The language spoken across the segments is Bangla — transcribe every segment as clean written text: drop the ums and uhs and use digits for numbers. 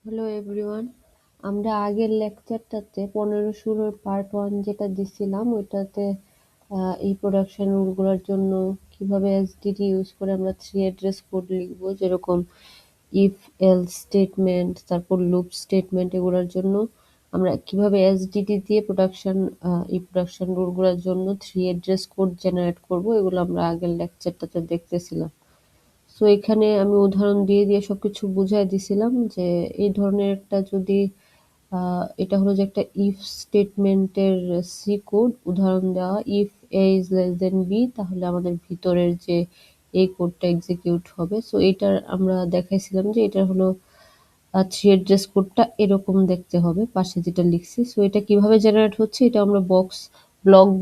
হ্যালো এভরিওয়ান, আমরা আগের লেকচারটাতে 15-16 পার্ট 1 যেটা দিছিলাম ওইটাতে এই প্রোডাকশন রুলগুলোর জন্য কিভাবে এসডিডি ইউজ করে আমরা 3 অ্যাড্রেস কোড লিখবো, যেরকম ইফ এলস স্টেটমেন্ট, তারপর লুপ স্টেটমেন্ট, এগুলোর জন্য আমরা কিভাবে এসডিডি দিয়ে এই প্রোডাকশন রুলগুলোর জন্য 3 অ্যাড্রেস কোড জেনারেট করব, এগুলো আমরা আগের লেকচারটাতে দেখতেছিলাম। সো এখানে আমি উদাহরণ দিয়ে দিয়ে সবকিছু বুঝাই দিছিলাম যে এই ধরনের একটা যদি এটা হলো যে একটা ইফ স্টেটমেন্টের সি কোড উদাহরণ দেওয়া, if A is less than B, তাহলে আমাদের ভিতরের যে এই কোডটা এক্সিকিউট হবে। সো এটার আমরা দেখাইছিলাম যে এটা হলো 3 অ্যাড্রেস কোডটা এরকম দেখতে হবে পাশে যেটা লিখছি। সো এটা কিভাবে জেনারেট হচ্ছে এটা আমরা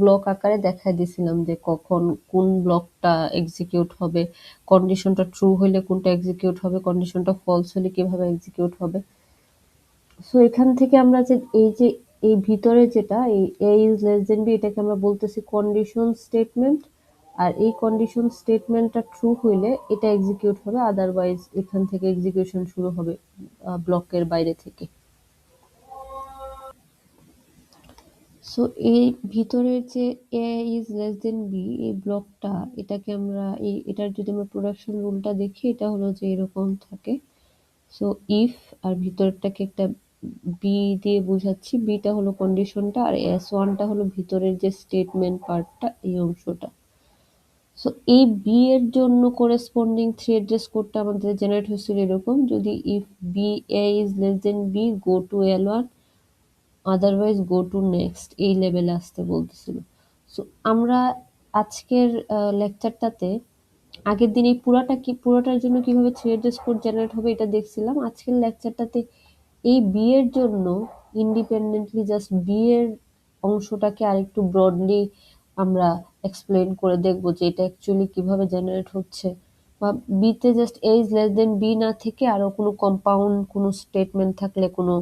ব্লক আকারে দেখাই দিছিলাম যে কখন কোন ব্লকটা এক্সিকিউট হবে, কন্ডিশনটা ট্রু হলে কোনটা এক্সিকিউট হবে, কন্ডিশনটা ফলস হলে কিভাবে এক্সিকিউট হবে। সো এখান থেকে আমরা যে এই ভিতরে যেটা এই এ ইজ লেস দেন বি, এটাকে আমরা বলতেছি কন্ডিশন স্টেটমেন্ট। আর এই কন্ডিশন স্টেটমেন্টটা ট্রু হইলে এটা এক্সিকিউট হবে, আদারওয়াইজ এখান থেকে এক্সিকিউশন শুরু হবে ব্লকের বাইরে থেকে। সো এই ভিতরের যে এ ইজ লেস দেন বি এই ব্লকটা, এটাকে আমরা এটার যদি আমরা প্রোডাকশন রুলটা দেখি, এটা হলো যে এরকম থাকে। সো ইফ আর ভিতরটাকে একটা বি দিয়ে বোঝাচ্ছি, বিটা হলো কন্ডিশনটা আর S1টা হলো ভিতরের যে স্টেটমেন্ট পার্টটা, এই অংশটা। সো এই বি এর জন্য করেসপন্ডিং 3 অ্যাড্রেস কোডটা আমাদের জেনারেট হয়েছিল এরকম, যদি if B A is less than B go to L1, otherwise go to next, এই লেভেলে আসতে বলতেছিল। সো আমরা আজকের লেকচারটাতে আগের দিন এই পুরোটার জন্য কিভাবে 3 অ্যাড্রেস কোড জেনারেট হবে এটা দেখছিলাম। আজকের লেকচারটাতে এই বি এর জন্য ইন্ডিপেন্ডেন্টলি জাস্ট বি এর অংশটাকে আরেকটু ব্রডলি আমরা এক্সপ্লেন করে দেখবো যে এটা অ্যাকচুয়ালি কিভাবে জেনারেট হচ্ছে, বা বিতে just A is less than B না থেকে আরো কোনো কম্পাউন্ড কোনো স্টেটমেন্ট থাকলে, কোনো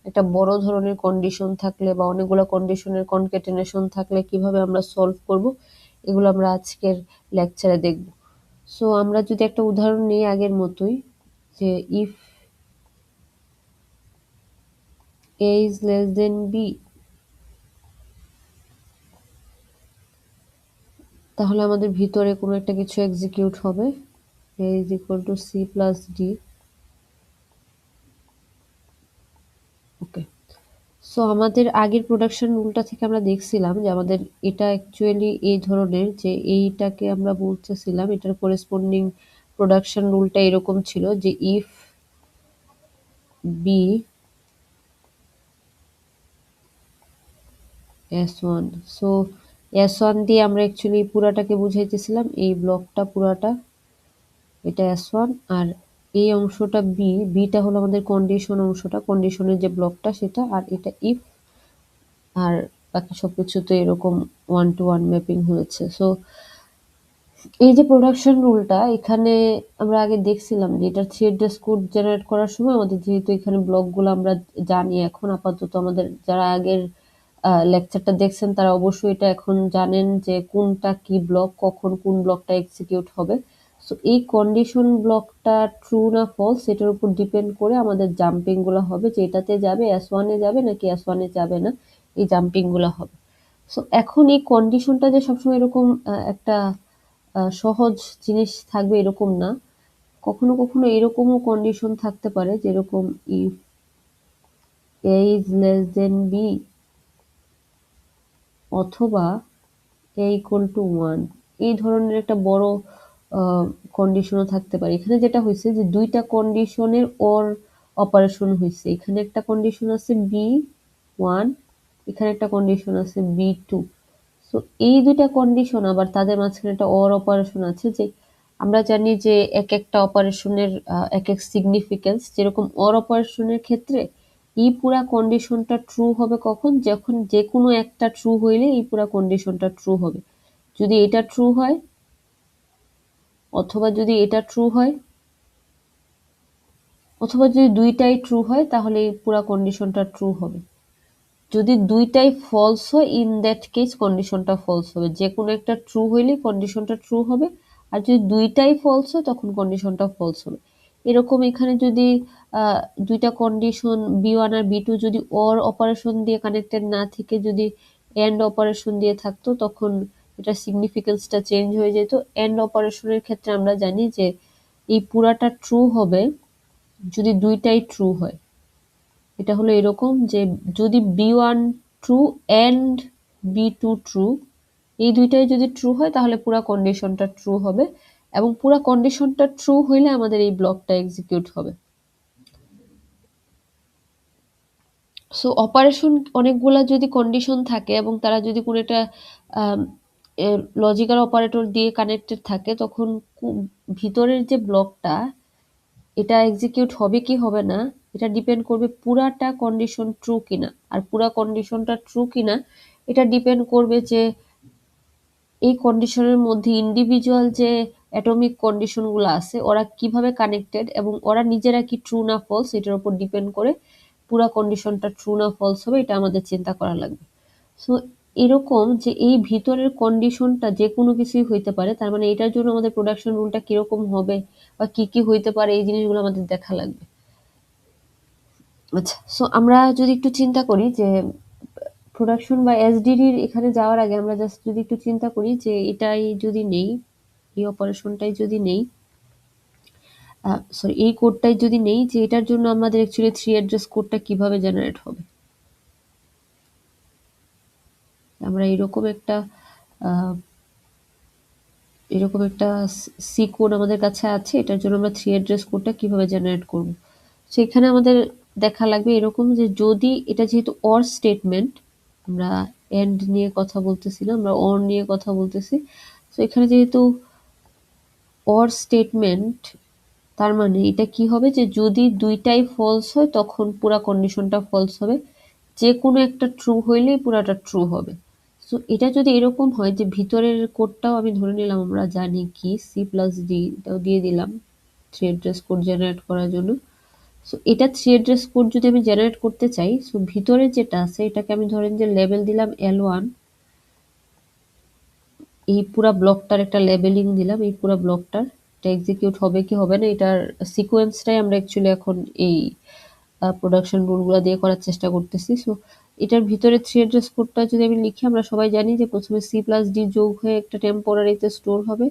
একটা বড় ধরনের কন্ডিশন থাকলে বা অনেকগুলো কন্ডিশনের কনক্যাটেনেশন থাকলে কিভাবে আমরা সলভ করব, এগুলো আমরা আজকের লেকচারে দেখব। সো আমরা যদি একটা উদাহরণ নিই আগের মতোই, যে if A is less than B, তাহলে আমাদের ভিতরে কোনো একটা কিছু এক্সিকিউট হবে, a is equal to c plus d। Okay, so আমাদের আগের প্রোডাকশন রুলটা থেকে আমরা দেখছিলাম যে আমাদের এটা অ্যাকচুয়ালি এই ধরনের, যে এইটাকে আমরা বলতেছিলাম এটার করেসপন্ডিং প্রোডাকশন রুলটা এরকম ছিল যে if B S1, so S1 দিয়ে আমরা অ্যাকচুয়ালি পুরাটাকে বুঝাইতেছিলাম, এই ব্লকটা পুরাটা এটা S1, আর এই অংশটা বিটা হলো আমাদের কন্ডিশন অংশটা, কন্ডিশনের যে ব্লকটা সেটা, আর এটা ইফ, আর বাকি সবকিছু তো এরকম 1 to 1 ম্যাপিং হয়েছে। সো এই যে প্রোডাকশন রুলটা এখানে আমরা আগে দেখছিলাম যে এটা 3 অ্যাড্রেস কোড জেনারেট করার সময় আমাদের যেহেতু এখানে ব্লকগুলো আমরা জানি, এখন আপাতত আমাদের যারা আগের লেকচারটা দেখছেন তারা অবশ্যই এটা এখন জানেন যে কোনটা কি ব্লক, কখন কোন ব্লকটা এক্সিকিউট হবে। সো এই কন্ডিশন ব্লকটা ট্রু না ফলস এটার উপর ডিপেন্ড করে আমাদের জাম্পিং গুলো হবে, যে এটাতে যাবে S1 এ যাবে নাকি S1 এ যাবে না, এই জাম্পিং গুলো হবে। সো এখন এই কন্ডিশনটা যে সবসময় এরকম একটা সহজ জিনিস থাকবে এরকম না, কখনো কখনো এরকমও কন্ডিশন থাকতে পারে, যেরকম if A is less than B অথবা এ ইকুয়াল টু 1, এই ধরনের একটা বড় কন্ডিশনও থাকতে পারে। এখানে যেটা হয়েছে যে দুইটা কন্ডিশনের ওর অপারেশন হয়েছে, এখানে একটা কন্ডিশন আছে B1, এখানে একটা কন্ডিশন আছে B2। সো এই দুইটা কন্ডিশন আবার তাদের মাঝখানে একটা ওর অপারেশন আছে, যে আমরা জানি যে এক একটা অপারেশনের এক এক সিগনিফিকেন্স, যেরকম ওর অপারেশনের ক্ষেত্রে এই পুরা কন্ডিশনটা ট্রু হবে কখন, যখন যে কোনো একটা ট্রু হইলে এই পুরা কন্ডিশনটা ট্রু হবে। যদি এটা ট্রু হয় অথবা যদি এটা ট্রু হয় অথবা যদি দুইটাই ট্রু হয় তাহলে এই পুরা কন্ডিশনটা ট্রু হবে। যদি দুইটাই ফলস হয় ইন দ্যাট কেস কন্ডিশনটা ফলস হবে, যে কোনো একটা ট্রু হইলে কন্ডিশনটা ট্রু হবে, আর যদি দুইটাই ফলস হয় তখন কন্ডিশনটা ফলস হবে। এরকম এখানে যদি দুইটা কন্ডিশন বি1 আর বি2 যদি অর অপারেশন দিয়ে কানেক্টেড না থেকে যদি এন্ড অপারেশন দিয়ে থাকতো, তখন এটা সিগনিফিকেন্সটা চেঞ্জ হয়ে যেত। এন্ড অপারেশনের ক্ষেত্রে আমরা জানি যে এই পুরাটা ট্রু হবে যদি দুইটাই ট্রু হয়। এটা হলো এরকম যে যদি বি1 ট্রু এন্ড বি2 ট্রু, এই দুইটাই যদি ট্রু হয় তাহলে পুরো কন্ডিশনটা ট্রু হবে, এবং পুরো কন্ডিশনটা ট্রু হইলে আমাদের এই ব্লকটা এক্সিকিউট হবে। সো অপারেশন অনেকগুলা যদি কন্ডিশন থাকে এবং তারা যদি কোনো একটা লজিক্যাল অপারেটর দিয়ে কানেক্টেড থাকে, তখন ভিতরের যে ব্লকটা এটা এক্সিকিউট হবে কি হবে না এটা ডিপেন্ড করবে পুরাটা কন্ডিশন ট্রু কিনা। আর পুরা কন্ডিশনটা ট্রু কিনা এটা ডিপেন্ড করবে যে এই কন্ডিশনের মধ্যে ইন্ডিভিজুয়াল যে অ্যাটমিক কন্ডিশনগুলো আছে ওরা কিভাবে কানেক্টেড এবং ওরা নিজেরা কি ট্রু না ফলস, এটার উপর ডিপেন্ড করে পুরা কন্ডিশনটা ট্রু না ফলস হবে, এটা আমাদের চিন্তা করা লাগবে। সো এরকম যে এই ভিতরের কন্ডিশনটা যে কোনো কিছুই হইতে পারে, তার মানে এটার জন্য আমাদের প্রোডাকশন রুলটা কিরকম হবে বা কি কি হইতে পারে এই জিনিসগুলো আমাদের দেখা লাগবে। আচ্ছা, সো আমরা যদি একটু চিন্তা করি যে প্রোডাকশন বা এসডিডির এখানে যাওয়ার আগে আমরা জাস্ট যদি একটু চিন্তা করি যে এটাই যদি নেই, এই অপারেশনটাই যদি নেই, সরি এই কোডটাই যদি নেই, যে এটার জন্য আমাদের অ্যাকচুয়ালি 3 অ্যাড্রেস কোডটা কিভাবে জেনারেট হবে। আমরা এরকম একটা সি কোড আমাদের কাছে আছে, এটার জন্য আমরা 3 অ্যাড্রেস কোডটা কিভাবে জেনারেট করব। সেখানে আমাদের দেখা লাগবে এরকম যে যদি এটা যেহেতু অর স্টেটমেন্ট, আমরা এন্ড নিয়ে কথা বলতেছি না, আমরা অর নিয়ে কথা বলতেছি। তো এখানে যেহেতু অর স্টেটমেন্ট, তার মানে এটা কি হবে যে যদি দুইটাই ফলস হয় তখন পুরা কন্ডিশনটা ফলস হবে, যে কোনো একটা ট্রু হইলেই পুরাটা ট্রু হবে। সো এটা যদি এরকম হয় যে ভিতরের কোডটাও আমি ধরে নিলাম আমরা জানি কি C+D, এটাও দিয়ে দিলাম 3 অ্যাড্রেস কোড জেনারেট করার জন্য। সো এটা 3 অ্যাড্রেস কোড যদি আমি জেনারেট করতে চাই, সো ভিতরে যেটা আছে এটাকে আমি ধরেন যে লেবেল দিলাম L1, এই পুরা ব্লকটার একটা লেবেলিং দিলাম, এই পুরা ব্লকটার এটা এক্সিকিউট হবে কি হবে না এটার সিকোয়েন্সটাই আমরা অ্যাকচুয়ালি এখন এই প্রোডাকশন রুলগুলো দিয়ে করার চেষ্টা করতেছি। সো এটার ভিতরে 3 অ্যাড্রেস কোডটা যদি আমি লিখি, আমরা সবাই জানি যে প্রথমে C+D যোগ হয়ে একটা টেম্পোরারিতে স্টোর হবে,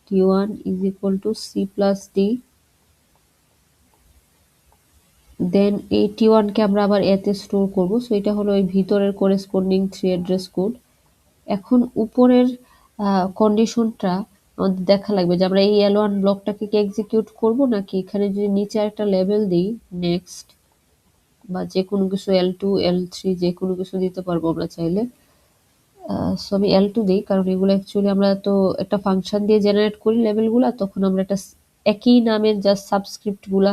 T1 is equal two C+D, দেন এই T1 কে আমরা আবার এতে স্টোর করব। সো এটা হলো এই ভিতরের করেসপন্ডিং 3 অ্যাড্রেস কোড। এখন উপরের কন্ডিশনটা আমাদের দেখা লাগবে যে আমরা এই L1 ব্লকটাকে কি এক্সিকিউট করব নাকি এখানে যদি নিচে একটা লেবেল দিই নেক্সট, বা যে কোনো কিছু L2 L3 যে কোনো কিছু দিতে পারবো আমরা চাইলে। সো আমি L2 দিই, কারণ এগুলো অ্যাকচুয়ালি আমরা তো একটা ফাংশন দিয়ে জেনারেট করি লেবেলগুলা, তখন আমরা একটা একই নামের জাস্ট সাবস্ক্রিপ্টগুলা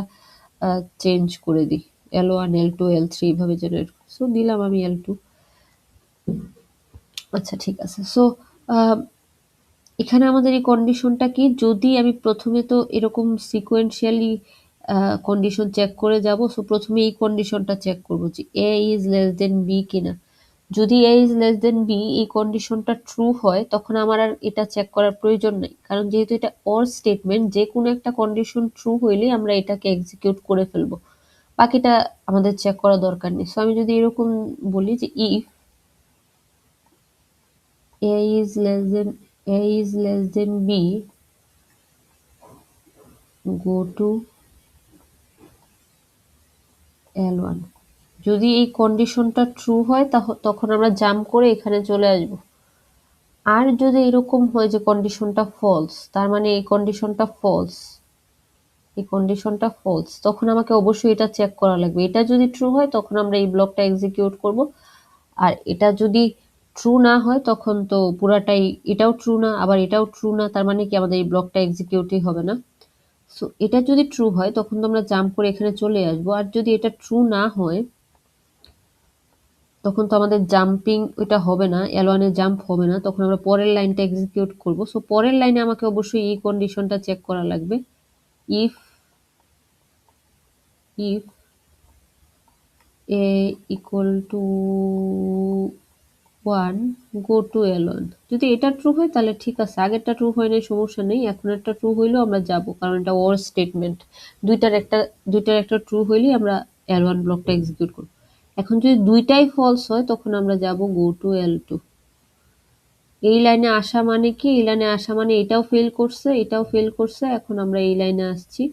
চেঞ্জ করে দিই, L1 L2 L3 এইভাবে জেনারেট। সো দিলাম আমি L2। আচ্ছা ঠিক আছে। সো এখানে আমাদের এই কন্ডিশনটা কি, যদি আমি প্রথমে তো এরকম সিকোয়েন্সিয়ালি কন্ডিশন চেক করে যাব। সো প্রথমে এই কন্ডিশনটা চেক করব যে a is less then b কিনা। যদি a is less then b এই কন্ডিশনটা ট্রু হয়, তখন আমার আর এটা চেক করার প্রয়োজন নেই, কারণ যেহেতু এটা অর স্টেটমেন্ট, যে কোনো একটা কন্ডিশন ট্রু হইলেই আমরা এটাকে এক্সিকিউট করে ফেলবো, বাকিটা আমাদের চেক করা দরকার নেই। সো আমি যদি এরকম বলি যে if a is less than b, go to L1, যদি এই কন্ডিশনটা ট্রু হয় তখন আমরা জাম্প করে এখানে চলে আসব। আর যদি এরকম হয় যে কন্ডিশনটা ফলস, তার মানে এই কন্ডিশনটা ফলস, তখন আমাকে অবশ্যই এটা চেক করা লাগবে। এটা যদি ট্রু হয় তখন আমরা এই ব্লকটা এক্সিকিউট করব, আর এটা যদি ট্রু না হয় তখন তো পুরাটাই, এটাও ট্রু না আবার এটাও ট্রু না, তার মানে কি আমাদের এই ব্লকটা এক্সিকিউটই হবে না। সো এটা যদি ট্রু হয় তখন তো আমরা জাম্প করে এখানে চলে আসবো, আর যদি এটা ট্রু না হয় তখন তো আমাদের জাম্পিং ওইটা হবে না, L1 এ জাম্প হবে না, তখন আমরা পরের লাইনটা এক্সিকিউট করব। সো পরের লাইনে আমাকে অবশ্যই এই কন্ডিশনটা চেক করা লাগবে, if a equal to one go to L1। যদি এটা ট্রু হয় তাহলে ঠিক আছে, আগেরটা ট্রু হয় নাই সমস্যা নেই, এখন একটা ট্রু হইলেও আমরা যাব, কারণ এটা ওর স্টেটমেন্ট। দুইটার একটা ট্রু হইলেই আমরা L1 ব্লকটা এক্সিকিউট করব। এখন যদি দুইটাই ফলস হয় তখন আমরা যাব গো টু L2। এই লাইনে আসা মানে কি, এই লাইনে আসা মানে এটাও ফেল করছে, এটাও ফেল করছে, এখন আমরা এই লাইনে আসছি,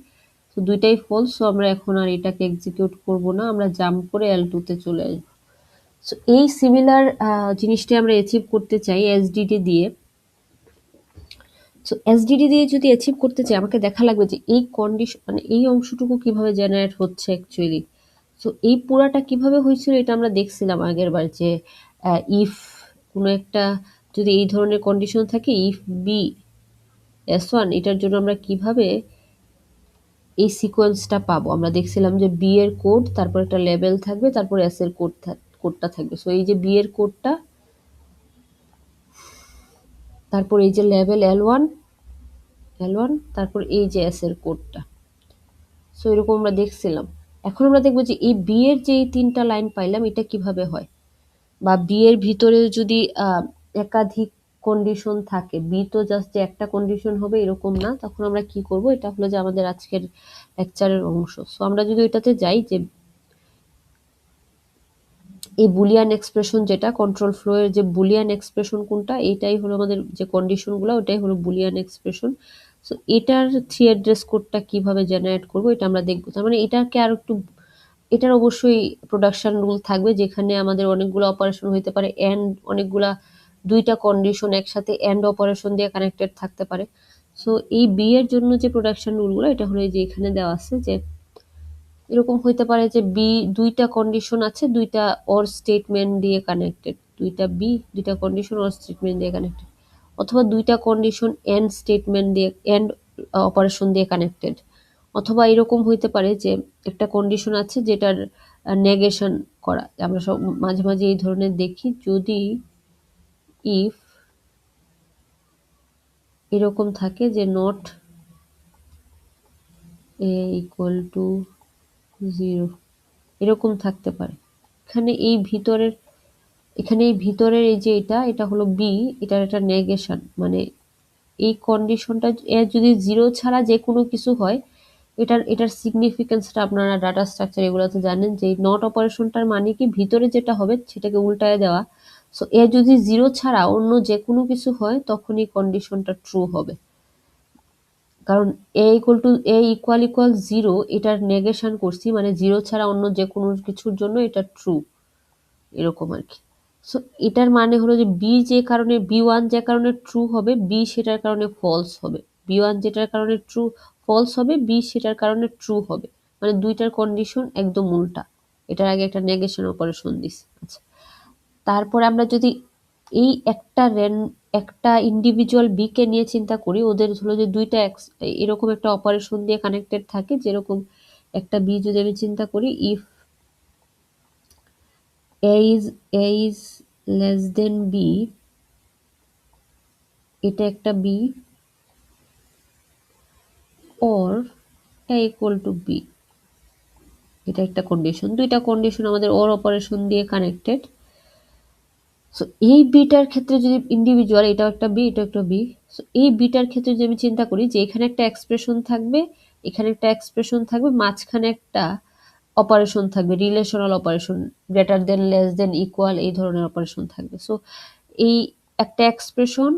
তো দুইটাই ফলস, সো আমরা এখন আর এটাকে এক্সিকিউট করব না, আমরা জাম্প করে L2 তে চলে আসবো। সো এই সিমিলার জিনিসটা আমরা অ্যাচিভ করতে চাই এসডিডি দিয়ে। সো এসডিডি দিয়ে যদি অ্যাচিভ করতে চাই, আমাকে দেখা লাগবে যে এই কন্ডিশন মানে এই অংশটুকু কিভাবে জেনারেট হচ্ছে অ্যাকচুয়ালি। সো এই পুরাটা কিভাবে হয়েছিল এটা আমরা দেখছিলাম আগের বার, যে ইফ কোনো একটা যদি এই ধরনের কন্ডিশন থাকে, ইফ বি S1, এটার জন্য আমরা কিভাবে এই সিকোয়েন্সটা পাবো। আমরা দেখছিলাম যে বি এর কোড, তারপর একটা লেবেল থাকবে, তারপর এস এর কোডটা থাকবে। সো এই যে বি এর কোডটা, তারপর এই যে লেভেল L1, তারপর এই যে এস এর কোডটা। সো এরকম আমরা দেখছিলাম। এখন আমরা দেখবো যে এই বি এর যে এই তিনটা লাইন পাইলাম এটা কিভাবে হয়, বা বি এর ভিতরে যদি একাধিক কন্ডিশন থাকে, বি তো জাস্ট যে একটা কন্ডিশন হবে এরকম না, তখন আমরা কি করব, এটা হলো যে আমাদের আজকের লেকচারের অংশ। সো আমরা যদি ওইটাতে যাই, যে এই বুলিয়ান এক্সপ্রেশন যেটা কন্ট্রোল ফ্লো এর যে বুলিয়ান এক্সপ্রেশন কোনটা, এটাই হলো আমাদের যে কন্ডিশনগুলো, ওটাই হলো বুলিয়ান এক্সপ্রেশন। সো এটার থ্রি অ্যাড্রেস কোডটা কিভাবে জেনারেট করব এটা আমরা দেখব। তার মানে এটাকে আর একটু, এটার অবশ্যই প্রোডাকশন রুল থাকবে, যেখানে আমাদের অনেকগুলো অপারেশন হইতে পারে, এন্ড অনেকগুলা দুইটা কন্ডিশন একসাথে এন্ড অপারেশন দিয়ে কানেক্টেড থাকতে পারে। সো এই বি এর জন্য যে প্রোডাকশন রুলগুলো, এটা হলো যে এখানে দেওয়া আছে, যে এরকম হইতে পারে যে বি দুইটা কন্ডিশন আছে, দুইটা অর স্টেটমেন্ট দিয়ে কানেক্টেড, দুইটা কন্ডিশন অর স্টেটমেন্ট দিয়ে কানেক্টেড, অথবা দুইটা কন্ডিশন এন্ড স্টেটমেন্ট দিয়ে এন্ড অপারেশন দিয়ে কানেক্টেড, অথবা এরকম হইতে পারে যে একটা কন্ডিশন আছে যেটার নেগেশন করা। আমরা সব মাঝে মাঝে এই ধরনের দেখি, যদি ইফ এরকম থাকে যে নট এ ইকুয়াল টু 0, এরকম থাকতে পারে। এখানে এই ভিতরের এই যে এটা হলো বি, এটার একটা নেগেশন, মানে এই কন্ডিশনটা এর যদি 0 ছাড়া যে কোনো কিছু হয়, এটার সিগনিফিকেন্সটা আপনারা ডাটা স্ট্রাকচার এগুলোতে জানেন, যে নট অপারেশনটার মানে কি, ভিতরে যেটা হবে সেটাকে উল্টায় দেওয়া। সো এর যদি 0 ছাড়া অন্য যে কোনো কিছু হয় তখন এই কন্ডিশনটা ট্রু হবে, কারণ এ ইকুয়াল 0 এটার নেগেশন করছি, মানে 0 ছাড়া অন্য যে কোনো কিছুর জন্য এটা ট্রু, এরকম আর কি। সো এটার মানে হলো যে বি ওয়ান যে কারণে ট্রু হবে, বি সেটার কারণে ফলস হবে, বি ওয়ান যেটার কারণে ট্রু ফলস হবে, বি সেটার কারণে ট্রু হবে, মানে দুইটার কন্ডিশন একদম উল্টা। এটার আগে একটা নেগেশন অপারেশন দিস। আচ্ছা, তারপরে আমরা যদি এই একটা ইন্ডিভিজুয়াল বি কে নিয়ে চিন্তা করি, ওদের হলো যে দুইটা এরকম একটা অপারেশন দিয়ে কানেক্টেড থাকে, যেরকম একটা বি যদি আমি চিন্তা করি, if a is less than b, এটা একটা b, or a equal to b, এটা একটা কন্ডিশন। দুইটা কন্ডিশন আমাদের ওর অপারেশন দিয়ে কানেক্টেড। সো এই বিটার ক্ষেত্রে যদি ইন্ডিভিজুয়াল, এটাও একটা বি, এটা একটা বি, সো এই বিটার ক্ষেত্রে যদি আমি চিন্তা করি যে এখানে একটা এক্সপ্রেশন থাকবে, এখানে একটা এক্সপ্রেশন থাকবে, মাঝখানে একটা অপারেশন থাকবে, relational operation, greater than, less than, equal, এই ধরনের অপারেশন থাকবে। সো এই একটা এক্সপ্রেশন,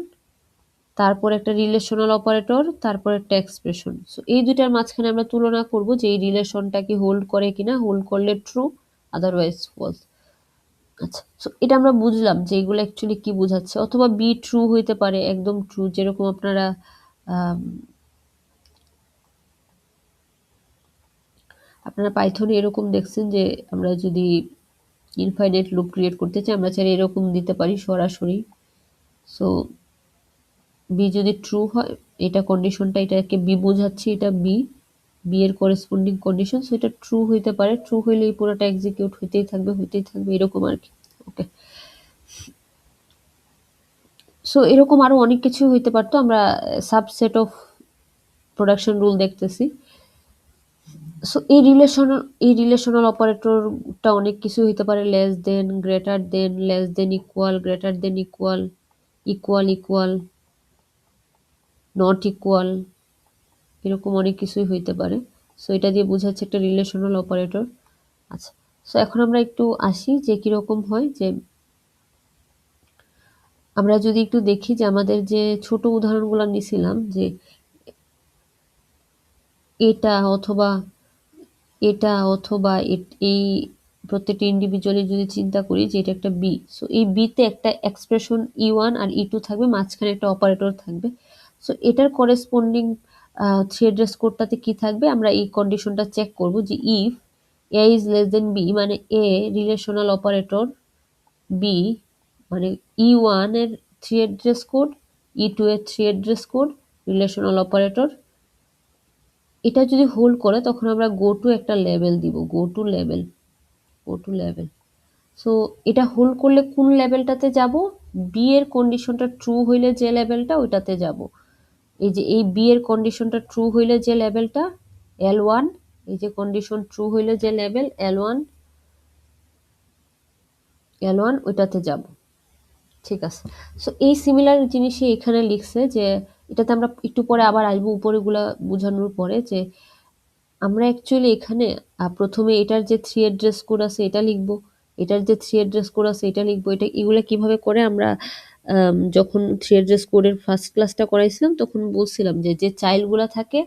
তারপর একটা রিলেশনাল অপারেটর, তারপর একটা এক্সপ্রেশন। সো এই দুইটার মাঝখানে আমরা তুলনা করব যে এই রিলেশনটা কি হোল্ড করে কিনা, হোল্ড করলে ট্রু, আদারওয়াইজ ফলস। আচ্ছা, সো এটা আমরা বুঝলাম যে এগুলো অ্যাকচুয়ালি কি বোঝাচ্ছে। অথবা বি ট্রু হইতে পারে, একদম ট্রু, যেরকম আপনারা পাইথনে এরকম দেখছেন যে আমরা যদি ইনফাইনাইট লুপ ক্রিয়েট করতে চাই, আমরা চাইলে এরকম দিতে পারি সরাসরি। সো বি যদি ট্রু হয়, এটা কন্ডিশনটা, এটাকে বি বোঝাচ্ছি, এটা বি এর করেসপন্ডিং কন্ডিশন, সো এটা ট্রু হইতে পারে, ট্রু হইলে এই পুরোটা এক্সিকিউট হইতেই থাকবে এরকম আর কি। ওকে, সো এরকম আরো অনেক কিছু হইতে পারতো, আমরা সাবসেট অফ প্রোডাকশন রুল দেখতেছি। সো এই রিলেশনাল অপারেটরটা অনেক কিছু হইতে পারে, less than, greater than, less than equal, greater than equal, equal equal, not equal, এরকম অনেক কিছুই হইতে পারে। সো এটা দিয়ে বোঝাচ্ছে একটা রিলেশনাল অপারেটর। আচ্ছা, সো এখন আমরা একটু আসি যে কিরকম হয়, যে আমরা যদি একটু দেখি যে আমাদের যে ছোট উদাহরণগুলো নিছিলাম, যে এটা অথবা এটা অথবা এই প্রত্যেকটা ইন্ডিভিজুয়ালি যদি চিন্তা করি যে এটা একটা বি, সো এই বিতে একটা এক্সপ্রেশন ই1 আর ই2 থাকবে, মাঝখানে একটা অপারেটর থাকবে। সো এটার করেসপন্ডিং থ্রি অ্যাড্রেস কোডটাতে কি থাকবে, আমরা এই কন্ডিশনটা চেক করব যে if A is less than b, মানে এ রিলেশনাল অপারেটর, বি মানে ই1 এর থ্রি অ্যাড্রেস কোড, ই2 এর three address code, relational operator, এটা যদি হোল্ড করে তখন আমরা গো টু একটা লেভেল দিব, গো টু লেভেল। সো এটা হোল্ড করলে কোন লেভেলটাতে যাব, বি এর কন্ডিশনটা ট্রু হইলে যে লেভেলটা ওইটাতে যাব। এই যে এই বি এর কন্ডিশনটা ট্রু হইলে যে লেভেলটা L1, এই যে কন্ডিশন ট্রু হইলে যে লেভেল L1 ওইটাতে যাব। ঠিক আছে, সো এই সিমিলার জিনিসই এখানে লিখছে, যে এটাতে আমরা একটু পরে আবার আসবো উপরেগুলা বোঝানোর পরে, যে আমরা অ্যাকচুয়ালি এখানে প্রথমে এটার যে থ্রি অ্যাড্রেস কোড আছে এটা লিখবো, এটার যে থ্রি অ্যাড্রেস কোড আছে এটা লিখবো। এটা এগুলো কিভাবে করে আমরা যখন থ্রি অ্যাড্রেস কোডের ফার্স্ট ক্লাসটা করাইছিলাম তখন বলছিলাম যে যে চাইল্ডগুলো থাকে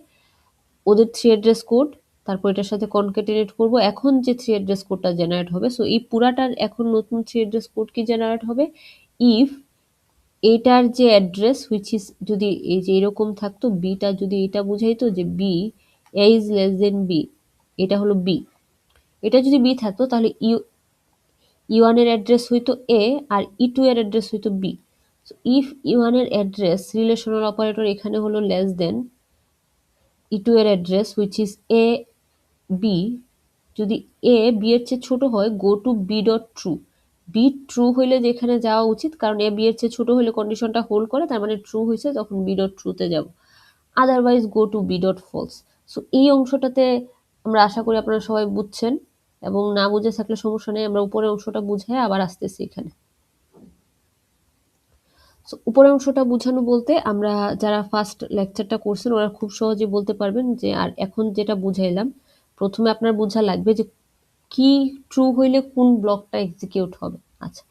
ওদের থ্রি অ্যাড্রেস কোড, তারপর এটার সাথে কনকেটিনেট করব, এখন যে থ্রি অ্যাড্রেস কোডটা জেনারেট হবে। সো এই পুরাটার এখন নতুন থ্রি অ্যাড্রেস কোড কি জেনারেট হবে, ইফ এইটার যে অ্যাড্রেস হুইচ ইজ, যদি এই যে এরকম থাকতো বিটা, যদি এটা বুঝাইতো যে B A is less than B, এটা হলো বি, এটা যদি বি থাকতো তাহলে ই1 এর অ্যাড্রেস হইতো এ আর ই2 এর অ্যাড্রেস হইতো বি। ইফ ই1 এর অ্যাড্রেস রিলেশনাল অপারেটর এখানে হলো লেস দেন ই2 এর address which is A B, যদি এ বি এর চেয়ে ছোট হয় go to B dot true, B true হইলে যেখানে যাওয়া উচিত, কারণ এ বি এর চেয়ে ছোট হলে কন্ডিশনটা হোল্ড করে, তার মানে ট্রু হয়েছে, তখন বি ডট ট্রুতে যাব, otherwise go to B dot false. So এই অংশটাতে আমরা আশা করি আপনারা সবাই বুঝছেন, এবং না বুঝে থাকলে সমস্যা নেই, আমরা উপরের অংশটা বুঝে আবার আসতেছি এখানে। সো উপরের অংশটা বুঝানো বলতে আমরা যারা ফার্স্ট লেকচারটা করছেন ওরা খুব সহজে বলতে পারবেন, যে আর এখন যেটা বুঝাইলাম প্রথমে আপনার বোঝা লাগবে যে কি ট্রু হইলে কোন ব্লকটা এক্সিকিউট হবে। আচ্ছা,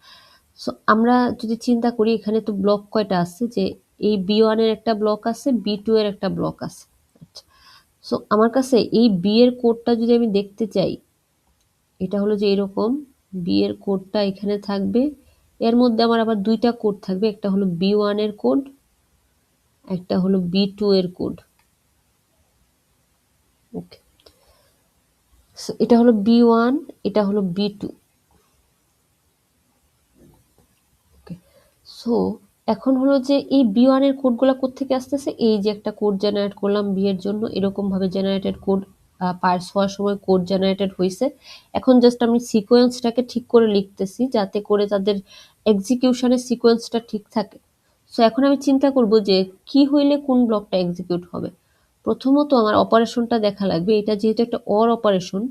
সো আমরা যদি চিন্তা করি এখানে তো ব্লক কয়টা আছে, যে এই বি1 এর একটা ব্লক আছে, বি2 এর একটা ব্লক আছে। আচ্ছা, সো আমার কাছে এই বি এর কোডটা যদি আমি দেখতে চাই, এটা হলো যে এরকম বি এর কোডটা এখানে থাকবে, এর মধ্যে আমার আবার দুইটা কোড থাকবে, একটা হলো বি1 এর কোড, একটা হলো বি2 এর কোড। ওকে, সো এটা হলো বি1, এটা হলো বি2। ওকে, সো এখন হলো যে এই বি1 এর কোডগুলো কোত্থেকে আসতেছে, এই যে একটা কোড জেনারেট করলাম বি এর জন্য, এরকম ভাবে জেনারেটেড কোড পার্স হওয়ার সময় কোড জেনারেটেড হয়েছে। এখন জাস্ট আমি সিকোয়েন্সটাকে ঠিক করে লিখতেছি যাতে করে তাদের এক্সিকিউশনের সিকোয়েন্সটা ঠিক থাকে। সো এখন আমি চিন্তা করব যে কি হইলে কোন ব্লকটা এক্সিকিউট হবে। প্রথমত আমার অপারেশনটা দেখা লাগবে, এটা যেহেতু একটা অর অপারেশন,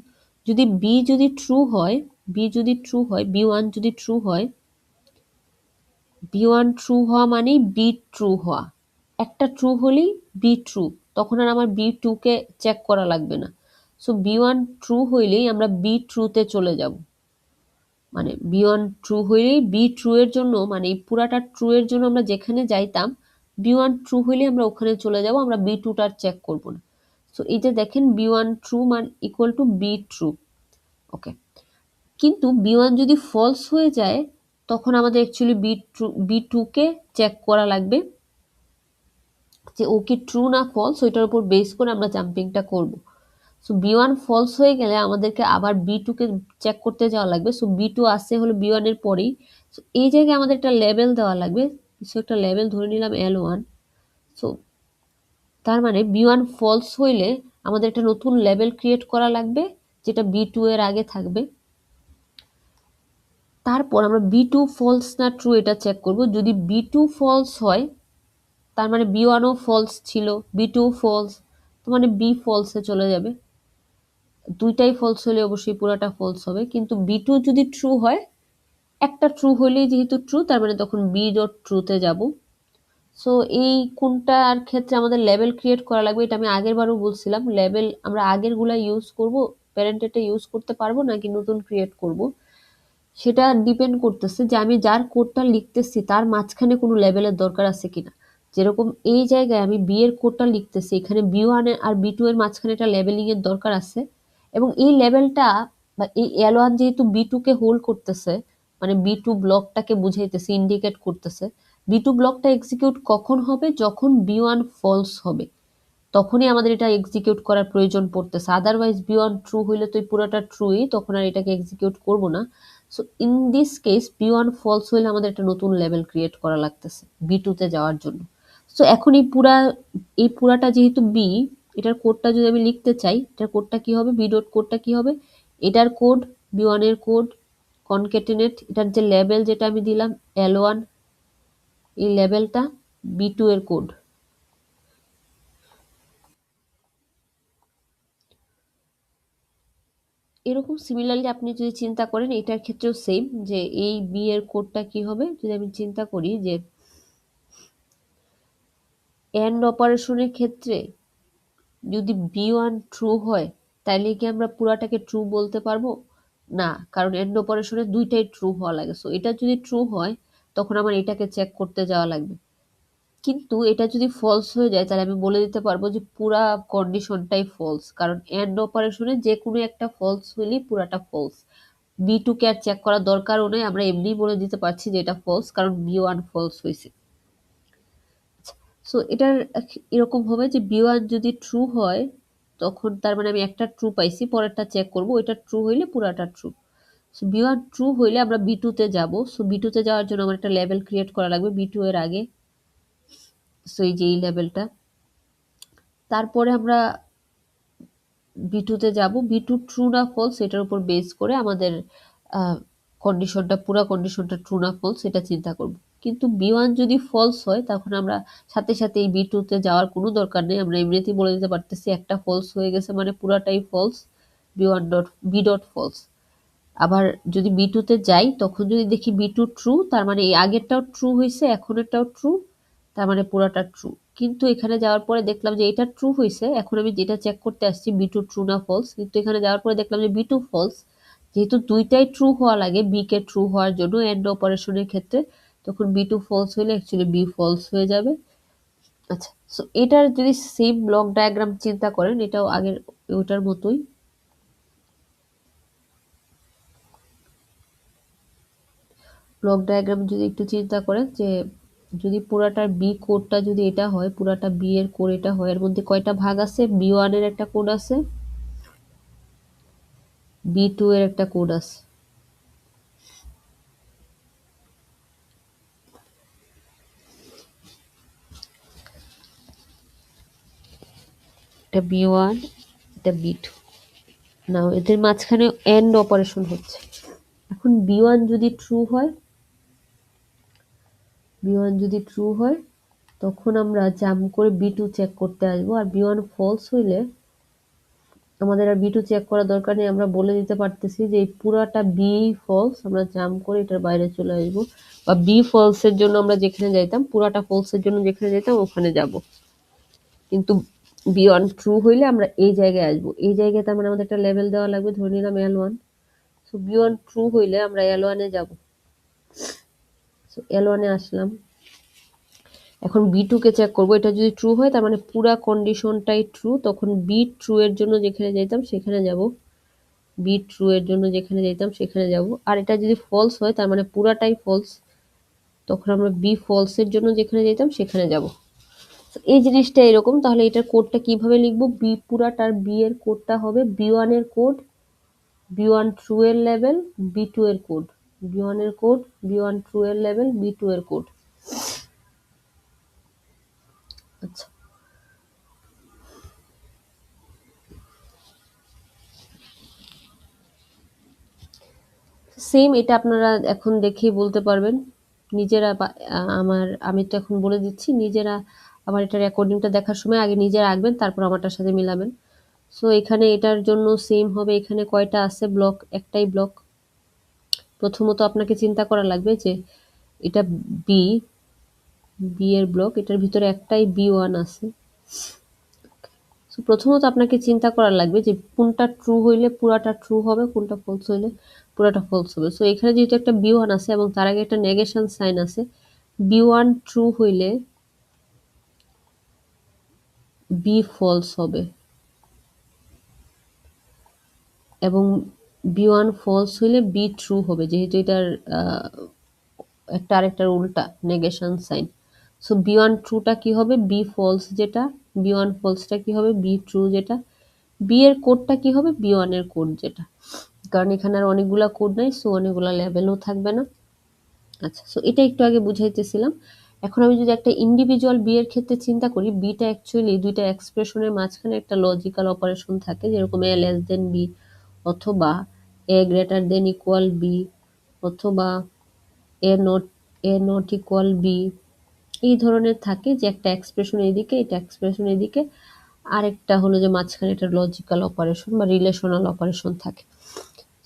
যদি বি যদি ট্রু হয়, বি1 যদি ট্রু হয়, বি1 ট্রু হওয়া মানেই বি ট্রু হওয়া, একটা ট্রু হলেই বি ট্রু, তখন আর আমার বি2 কে চেক করা লাগবে না। সো বি1 ট্রু হইলেই আমরা বি ট্রুতে চলে যাব, মানে বি1 ট্রু হইলেই বি ট্রু এর জন্য, মানে এই পুরাটা ট্রু এর জন্য আমরা যেখানে যাইতাম বি1 ট্রু হইলে আমরা ওখানে চলে যাব, আমরা বি2টার চেক করব না। সো এই যে দেখেন বি1 ট্রু মান ইকুয়াল টু বি ট্রু। ওকে, কিন্তু বি1 যদি ফলস হয়ে যায় তখন আমাদের অ্যাকচুয়ালি বি2 কে চেক করা লাগবে যে ও কি ট্রু না ফলস, ওইটার উপর বেস করে আমরা জাম্পিংটা করব। সো বি1 ফলস হয়ে গেলে আমাদেরকে আবার বি2 কে চেক করতে যাওয়া লাগবে। সো বি2 আসছে হলো বি1 এর পরেই। সো এই জায়গায় আমাদের একটা লেভেল দেওয়া লাগবে, কিছু একটা লেভেল ধরে নিলাম L1। সো তার মানে বি1 ফলস হইলে আমাদের একটা নতুন লেভেল ক্রিয়েট করা লাগবে যেটা বি2 এর আগে থাকবে। তারপর আমরা বি2 ফলস না ট্রু এটা চেক করব। যদি বি2 ফলস হয় তার মানে বি1ও ফলস ছিল, বি2 ফলস, তো মানে বি ফলসে চলে যাবে। দুইটাই ফলস হলে অবশ্যই পুরাটা ফলস হবে, কিন্তু বি2 যদি ট্রু হয়, একটা ট্রু হলেই যেহেতু ট্রু, তার মানে তখন বি ডট ট্রুতে যাব। সো এই কোনটার ক্ষেত্রে আমাদের লেবেল ক্রিয়েট করা লাগবে, এটা আমি আগের বারও বলছিলাম। লেবেল আমরা আগের গুলা ইউজ করব, প্যারেন্ট ডেটা ইউজ করতে পারবো নাকি নতুন ক্রিয়েট করব, সেটা ডিপেন্ড করতেছে যে আমি যার কোডটা লিখতেছি তার মাঝখানে কোনো লেভেলের দরকার আছে কিনা। যেরকম এই জায়গায় আমি বি এর কোডটা লিখতেছি, এখানে বি1 আর বি2 এর মাঝখানে একটা লেভেলিং এর দরকার আছে, এবং এই লেভেলটা বা এই এল1 যেহেতু বি2 কে হোল্ড করতেছে, মানে বি2 ব্লকটাকে বুঝাইতেছে, ইন্ডিকেট করতেছে বি2 ব্লকটা এক্সিকিউট কখন হবে, যখন বি1 ফলস হবে তখনই আমাদের এটা এক্সিকিউট করার প্রয়োজন পড়তেছে। আদারওয়াইজ বি1 ট্রু হইলে তো পুরোটা ট্রুই, তখন আর এটাকে এক্সিকিউট করব না। So in this case B one false হইলে আমাদের একটা নতুন লেভেল ক্রিয়েট করা লাগতেছে বি2 তে যাওয়ার জন্য। সো এখন এই পুরাটা যেহেতু বি, এটার কোডটা যদি আমি লিখতে চাই, এটার কোডটা কি হবে, বি ডট কোডটা কি হবে, এটার কোড বি1 এর কোড কনকেটিনেট, এটার যে লেভেল যেটা আমি দিলাম এল1, এই লেভেলটা বি2 এর কোড। এরকম সিমিলারলি আপনি যদি চিন্তা করেন এটার ক্ষেত্রেও সেম, যে এই বি এর কোডটা কি হবে, যদি আমি চিন্তা করি যে এন্ড অপারেশনের ক্ষেত্রে যদি বি1 ট্রু হয়, তাহলে কি আমরা পুরাটাকে ট্রু বলতে পারবো না, কারণ এন্ড অপারেশনে দুইটাই ট্রু হওয়া লাগে। সো এটা যদি ট্রু হয় তখন আমার এটাকে চেক করতে যাওয়া লাগবে, কিন্তু এটা যদি ফলস হয়ে যায় তাহলে আমি বলে দিতে পারবো যে পুরা কন্ডিশনটাই ফলস, কারণ এন্ড অপারেশনে যে কোনো একটা ফলস হলেই পুরাটা ফলস। বি2 কে আর চেক করার দরকারও নেই, আমরা এমনি বলে দিতে পারছি যে এটা ফলস, কারণ বি1 ফলস হয়েছে। সো এটার এরকম হবে যে বি1 যদি ট্রু হয় তখন তার মানে আমি একটা ট্রু পাইছি, পরেরটা চেক করব, ওইটা ট্রু হইলে পুরাটা ট্রু। সো বি1 ট্রু হইলে আমরা বি2 তে যাব। সো বি2 তে যাওয়ার জন্য আমার একটা লেভেল ক্রিয়েট করা লাগবে বি2 এর আগে। সো এই যে এই লেভেলটা, তারপরে আমরা বি2 তে যাব। বি2 ট্রু না ফলস এটার উপর বেস করে আমাদের কন্ডিশনটা, পুরা কন্ডিশনটা ট্রু না ফলস এটা চিন্তা করব। কিন্তু বি1 যদি ফলস হয় তখন আমরা সাথে সাথে এই বি2 তে যাওয়ার কোনো দরকার নেই, আমরা এমনিতেই বলে দিতে পারতেছি একটা ফলস হয়ে গেছে মানে পুরাটাই false, B one dot B dot false. আবার যদি বি2 তে যাই তখন যদি দেখি বি2 ট্রু, তার মানে এই আগেরটাও ট্রু হয়েছে, এখনেরটাও ট্রু, তার মানে পুরাটা ট্রু। কিন্তু এখানে যাওয়ার পরে দেখলাম যে এটা ট্রু হয়েছে, এখন আমি যেটা চেক করতে আসছি বি2 ট্রু না ফলস, কিন্তু এখানে যাওয়ার পরে দেখলাম যে বি2 ফলস। যেহেতু দুইটাই ট্রু হওয়া লাগে বি কে ট্রু হওয়ার জন্য এন্ড অপারেশনের ক্ষেত্রে, তখন বি2 ফলস হলে অ্যাকচুয়ালি বি ফলস হয়ে যাবে। আচ্ছা, সো এটার যদি সেম ব্লক ডায়াগ্রাম চিন্তা করেন, এটাও আগের ওটার মতোই। ব্লক ডায়াগ্রাম যদি একটু চিন্তা করেন যে যদি পুরাটার বি কোডটা যদি এটা হয়, পুরাটা বি এর কোড এটা হয়, এর মধ্যে কয়টা ভাগ আছে, বি1 এর একটা কোড আছে, বি2 এর একটা কোড আছে। এটা বি1, এটা বি2, নাও এদের মাঝখানে এন্ড অপারেশন হচ্ছে। এখন বি1 যদি ট্রু হয়, বি1 যদি ট্রু হয় তখন আমরা জাম্প করে বি2 চেক করতে আসবো, আর বি1 ফলস হইলে আমাদের আর বি2 চেক করার দরকার নেই, আমরা বলে দিতে পারতেছি যে এই পুরাটা বি ফলস, আমরা জাম্প করে এটার বাইরে চলে আসবো, বা বি ফলস এর জন্য আমরা যেখানে যাইতাম, পুরাটা ফলস এর জন্য যেখানে যাইতাম ওখানে যাব। কিন্তু বি1 ট্রু হইলে আমরা এই জায়গায় আসবো, এই জায়গায় তার মানে আমাদের একটা লেভেল দেওয়া লাগবে, ধরে নিলাম এল1। সো বি1 ট্রু হইলে আমরা এল1 এ যাব। সো এল1 এ আসলাম, এখন বি2 কে চেক করবো, এটা যদি ট্রু হয় তার মানে পুরা কন্ডিশনটাই ট্রু, তখন বি ট্রু এর জন্য যেখানে যাইতাম সেখানে যাব, বি ট্রু এর জন্য যেখানে যাইতাম সেখানে যাব। আর এটা যদি ফলস হয় তার মানে পুরাটাই ফলস, তখন আমরা বি ফলস এর জন্য যেখানে যাইতাম সেখানে যাব। এই জিনিসটা এরকম, তাহলে এটার কোডটা কিভাবে লিখবো, বি পুরাটার বি এর কোডটা হবে বি1 এর কোড, বি1 ট্রু এর লেভেল, বি2 এর কোড, বি1 এর কোড, বি1 ট্রু এর লেভেল, বি2 এর কোড। আচ্ছা, সেম এটা আপনারা এখন দেখেই বলতে পারবেন নিজেরা, আমি তো এখন বলে দিচ্ছি, নিজেরা আমার এটা রেকর্ডিংটা দেখার সময় আগে নিজেরা আঁকবেন, তারপর আমারটার সাথে মিলাবেন। সো এখানে এটার জন্য সেম হবে, এখানে কয়টা আছে ব্লক, একটাই ব্লক। প্রথমত আপনাকে চিন্তা করা লাগবে যে এটা বি, বি এর ব্লক, এটার ভিতরে একটাই B1 আছে। সো প্রথমত আপনাকে চিন্তা করা লাগবে যে কোনটা ট্রু হইলে পুরাটা ট্রু হবে, কোনটা ফলস হইলে পুরাটা ফলস হবে। সো এখানে যেহেতু একটা B1 আছে এবং তার আগে একটা নেগেশন সাইন আছে, B1 ট্রু হইলে B ফলস হবে এবং B1 ফলস হইলে B ট্রু হবে, যেহেতু এটার একটা আরেকটার উল্টা নেগেশন সাইন। সো B1 ট্রুটা কি হবে, B ফলস যেটা, B1 ফলসটা কি হবে, B ট্রু যেটা, B এর কোডটা কি হবে, B1 এর কোড যেটা। কারণ এখানে আর অনেকগুলা কোড নাই, সো অনেকগুলা লেভেলও থাকবে না। আচ্ছা, সো এটা একটু আগে বুঝাইতেছিলাম। এখন আমি যদি একটা ইন্ডিভিজুয়াল বি এর ক্ষেত্রে চিন্তা করি, বিটা অ্যাকচুয়ালি দুইটা এক্সপ্রেশনের মাঝখানে একটা লজিক্যাল অপারেশন থাকে, যেরকম এ লেস দেন বি, অথবা এ গ্রেটার দেন ইকুয়াল বি, অথবা এ নট ইকুয়াল বি। এই ধরনের থাকে যে একটা এক্সপ্রেশন এদিকে, এটা এক্সপ্রেশন এদিকে, আরেকটা হলো যে মাঝখানে একটা লজিক্যাল অপারেশন বা রিলেশনাল অপারেশন থাকে।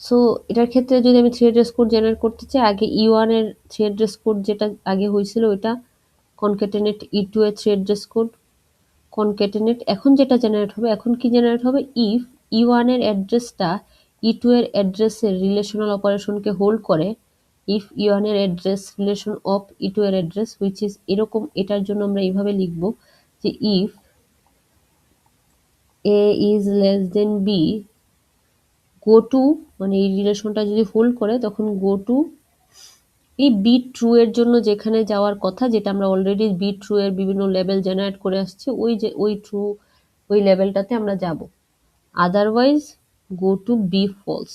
সো এটার ক্ষেত্রে যদি আমি থ্রি অ্যাড্রেস কোড জেনারেট করতে চাই, আগে E1 এর থ্রি অ্যাড্রেস কোড যেটা আগে হয়েছিল ওইটা কনকেটেনেট E2 এর থ্রি অ্যাড্রেস কোড কনকেটেনেট। এখন যেটা জেনারেট হবে, এখন কি জেনারেট হবে, ইফ E1 এর অ্যাড্রেসটা E2 এর অ্যাড্রেসের রিলেশনাল অপারেশনকে হোল্ড করে, ইফ E1 এর অ্যাড্রেস রিলেশন অফ E2 এর অ্যাড্রেস হুইচ ইজ এরকম, এটার জন্য আমরা এইভাবে লিখব যে if A is less then B, go to, মানে এই রিলেশনটা যদি হোল্ড করে তখন গো টু এই বি ট্রু এর জন্য যেখানে যাওয়ার কথা, যেটা আমরা অলরেডি বি ট্রু এর বিভিন্ন লেভেল জেনারেট করে আসছি, ওই যে ওই ট্রু ওই লেভেলটাতে আমরা যাব। Otherwise go to B false.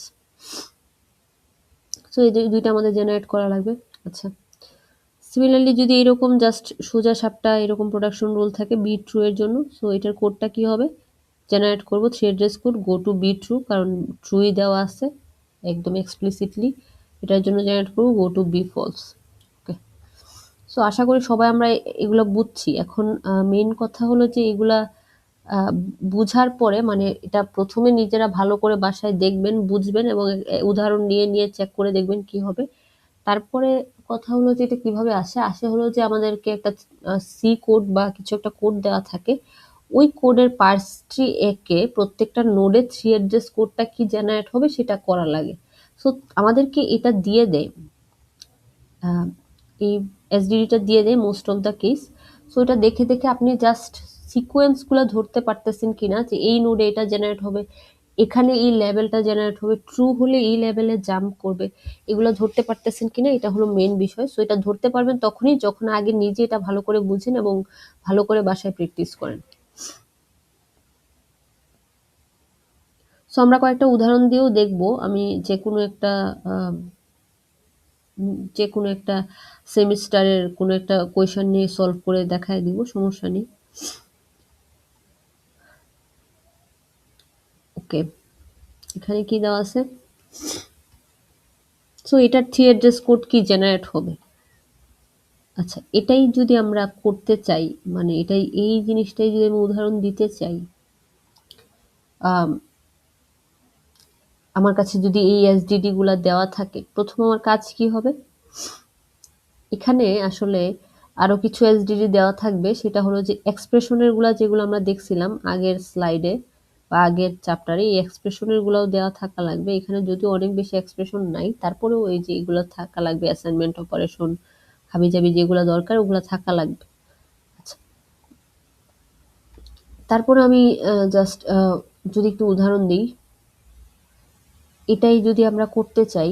So এই দুইটা আমাদের জেনারেট করা লাগবে। আচ্ছা, সিমিলারলি যদি এরকম জাস্ট সোজা সাপটা এরকম প্রোডাকশন রুল থাকে বি ট্রু এর জন্য, সো এটার কোডটা কি হবে, জেনারেট করব three address code go to be true, কারণ ট্রুই দেওয়া আছে একদম এক্সপ্লিসিটলি। এটার জন্য জেনারেট করব go to B false. Okay, so আশা করি সবাই আমরা এগুলো বুঝছি। এখন মেইন কথা হলো যে এগুলা বুঝার পরে, মানে এটা প্রথমে নিজেরা ভালো করে বাসায় দেখবেন, বুঝবেন এবং উদাহরণ নিয়ে নিয়ে চেক করে দেখবেন কি হবে। তারপরে কথা হলো যে এটা কিভাবে আসে হলো যে আমাদেরকে একটা সি কোড বা কিছু একটা কোড দেওয়া থাকে, ওই কোডের পার্স ট্রি একে প্রত্যেকটা নোডে থ্রি অ্যাড্রেস কোডটা কি জেনারেট হবে সেটা করা লাগে। সো আমাদেরকে এটা দিয়ে দেয়, এই এসডিডিটা দিয়ে দেয় most of the case. So এটা দেখে দেখে আপনি জাস্ট সিকোয়েন্সগুলো ধরতে পারতেছেন কিনা, যে এই নোডে এটা জেনারেট হবে, এখানে এই লেভেলটা জেনারেট হবে, ট্রু হলে এই লেভেলে জাম্প করবে, এগুলো ধরতে পারতেছেন কিনা, এটা হলো মেন বিষয়। সো এটা ধরতে পারবেন তখনই যখন আগে নিজে এটা ভালো করে বুঝেন এবং ভালো করে বাসায় প্র্যাকটিস করেন। সো আমরা কয়েকটা উদাহরণ দিয়েও দেখব। আমি যে কোনো একটা সেমিস্টারের কোনো একটা কোয়েশন নিয়ে সলভ করে দেখায় দিব, সমস্যা নেই। ওকে, এখানে কি দেওয়া আছে, সো এটার থ্রি অ্যাড্রেস কোড কি জেনারেট হবে। আচ্ছা, এটাই যদি আমরা করতে চাই, মানে এটাই এই জিনিসটাই যদি আমি উদাহরণ দিতে চাই, আম, আমার কাছে যদি এই এসডিডি গুলা দেওয়া থাকে, প্রথম আমার কাজ কি হবে, এখানে আসলে আরো কিছু এসডিডি দেওয়া থাকবে। সেটা হলো যে এক্সপ্রেশনের গুলা যেগুলো আমরা দেখছিলাম আগের স্লাইডে বা আগের চ্যাপ্টারে, এই এক্সপ্রেশনের গুলাও দেওয়া থাকা লাগবে। এখানে যদিও অনেক বেশি এক্সপ্রেশন নাই, তারপরেও এই যে এগুলো থাকা লাগবে, অ্যাসাইনমেন্ট অপারেশন হাবিজাবি যেগুলো দরকার ওগুলো থাকা লাগবে। আচ্ছা, তারপরে আমি জাস্ট যদি একটু উদাহরণ দিই, এটাই যদি আমরা করতে চাই,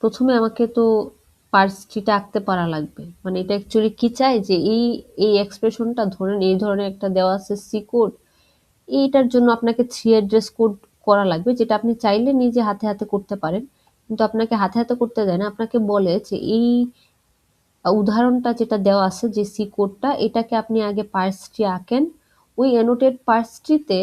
প্রথমে আমাকে তো পার্স ট্রিটা আঁকতে পারা লাগবে। মানে এটা অ্যাকচুয়ালি কি চায় যে এই এক্সপ্রেশনটা ধরেন এই ধরনের একটা দেওয়া আছে সি কোড, এইটার জন্য আপনাকে থ্রি অ্যাড্রেস কোড করা লাগবে, যেটা আপনি চাইলে নিজে হাতে হাতে করতে পারেন, কিন্তু আপনাকে হাতে হাতে করতে দেয় না। আপনাকে বলে যে এই উদাহরণটা যেটা দেওয়া আছে যে সি কোডটা, এটাকে আপনি আগে পার্স ট্রি আঁকেন, ওই অ্যানোটেড পার্স ট্রিতে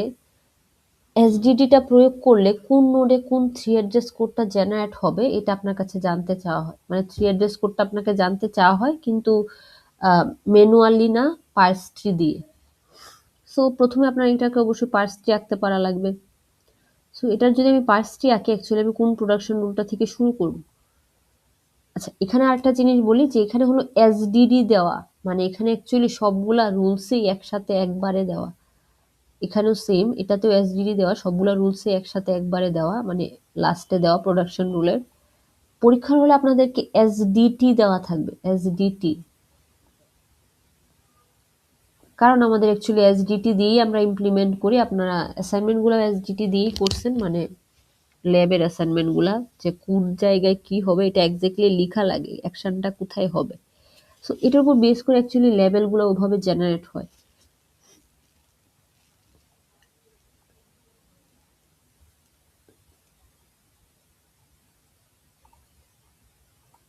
এসডিডিটা প্রয়োগ করলে কোন নোডে কোন থ্রি অ্যাড্রেস কোডটা জেনারেট হবে এটা আপনার কাছে জানতে চাওয়া হয়। মানে থ্রি অ্যাড্রেস কোডটা আপনাকে জানতে চাওয়া হয়, কিন্তু ম্যানুয়ালি না, পার্স ট্রি দিয়ে। সো প্রথমে আপনার এটাকে অবশ্যই পার্স ট্রি আঁকতে পারা লাগবে। সো এটার যদি আমি পার্স ট্রি আঁকি, অ্যাকচুয়ালি আমি কোন প্রোডাকশন রুলটা থেকে শুরু করব? আচ্ছা, এখানে আরেকটা জিনিস বলি যে এখানে হলো এসডিডি দেওয়া, মানে এখানে অ্যাকচুয়ালি সবগুলা রুলসই একসাথে একবারে দেওয়া। এখানেও সেম, এটাতেও এসডিডি দেওয়া, সবগুলা রুলসই একসাথে একবারে দেওয়া, মানে লাস্টে দেওয়া প্রোডাকশন রুলের। পরীক্ষার হলে আপনাদেরকে এসডিটি দেওয়া থাকবে, এসডিটি, কারণ আমাদের অ্যাকচুয়ালি এসডিটি দিয়েই আমরা ইমপ্লিমেন্ট করি। আপনারা অ্যাসাইনমেন্টগুলো এসডিটি দিয়েই করছেন, মানে ল্যাবের অ্যাসাইনমেন্টগুলা, যে কোন জায়গায় কি হবে এটা এক্স্যাক্টলি লেখা লাগে, অ্যাকশনটা কোথায় হবে। সো এটার উপর বেস করে অ্যাকচুয়ালি লেভেলগুলো ওভাবে জেনারেট হয়।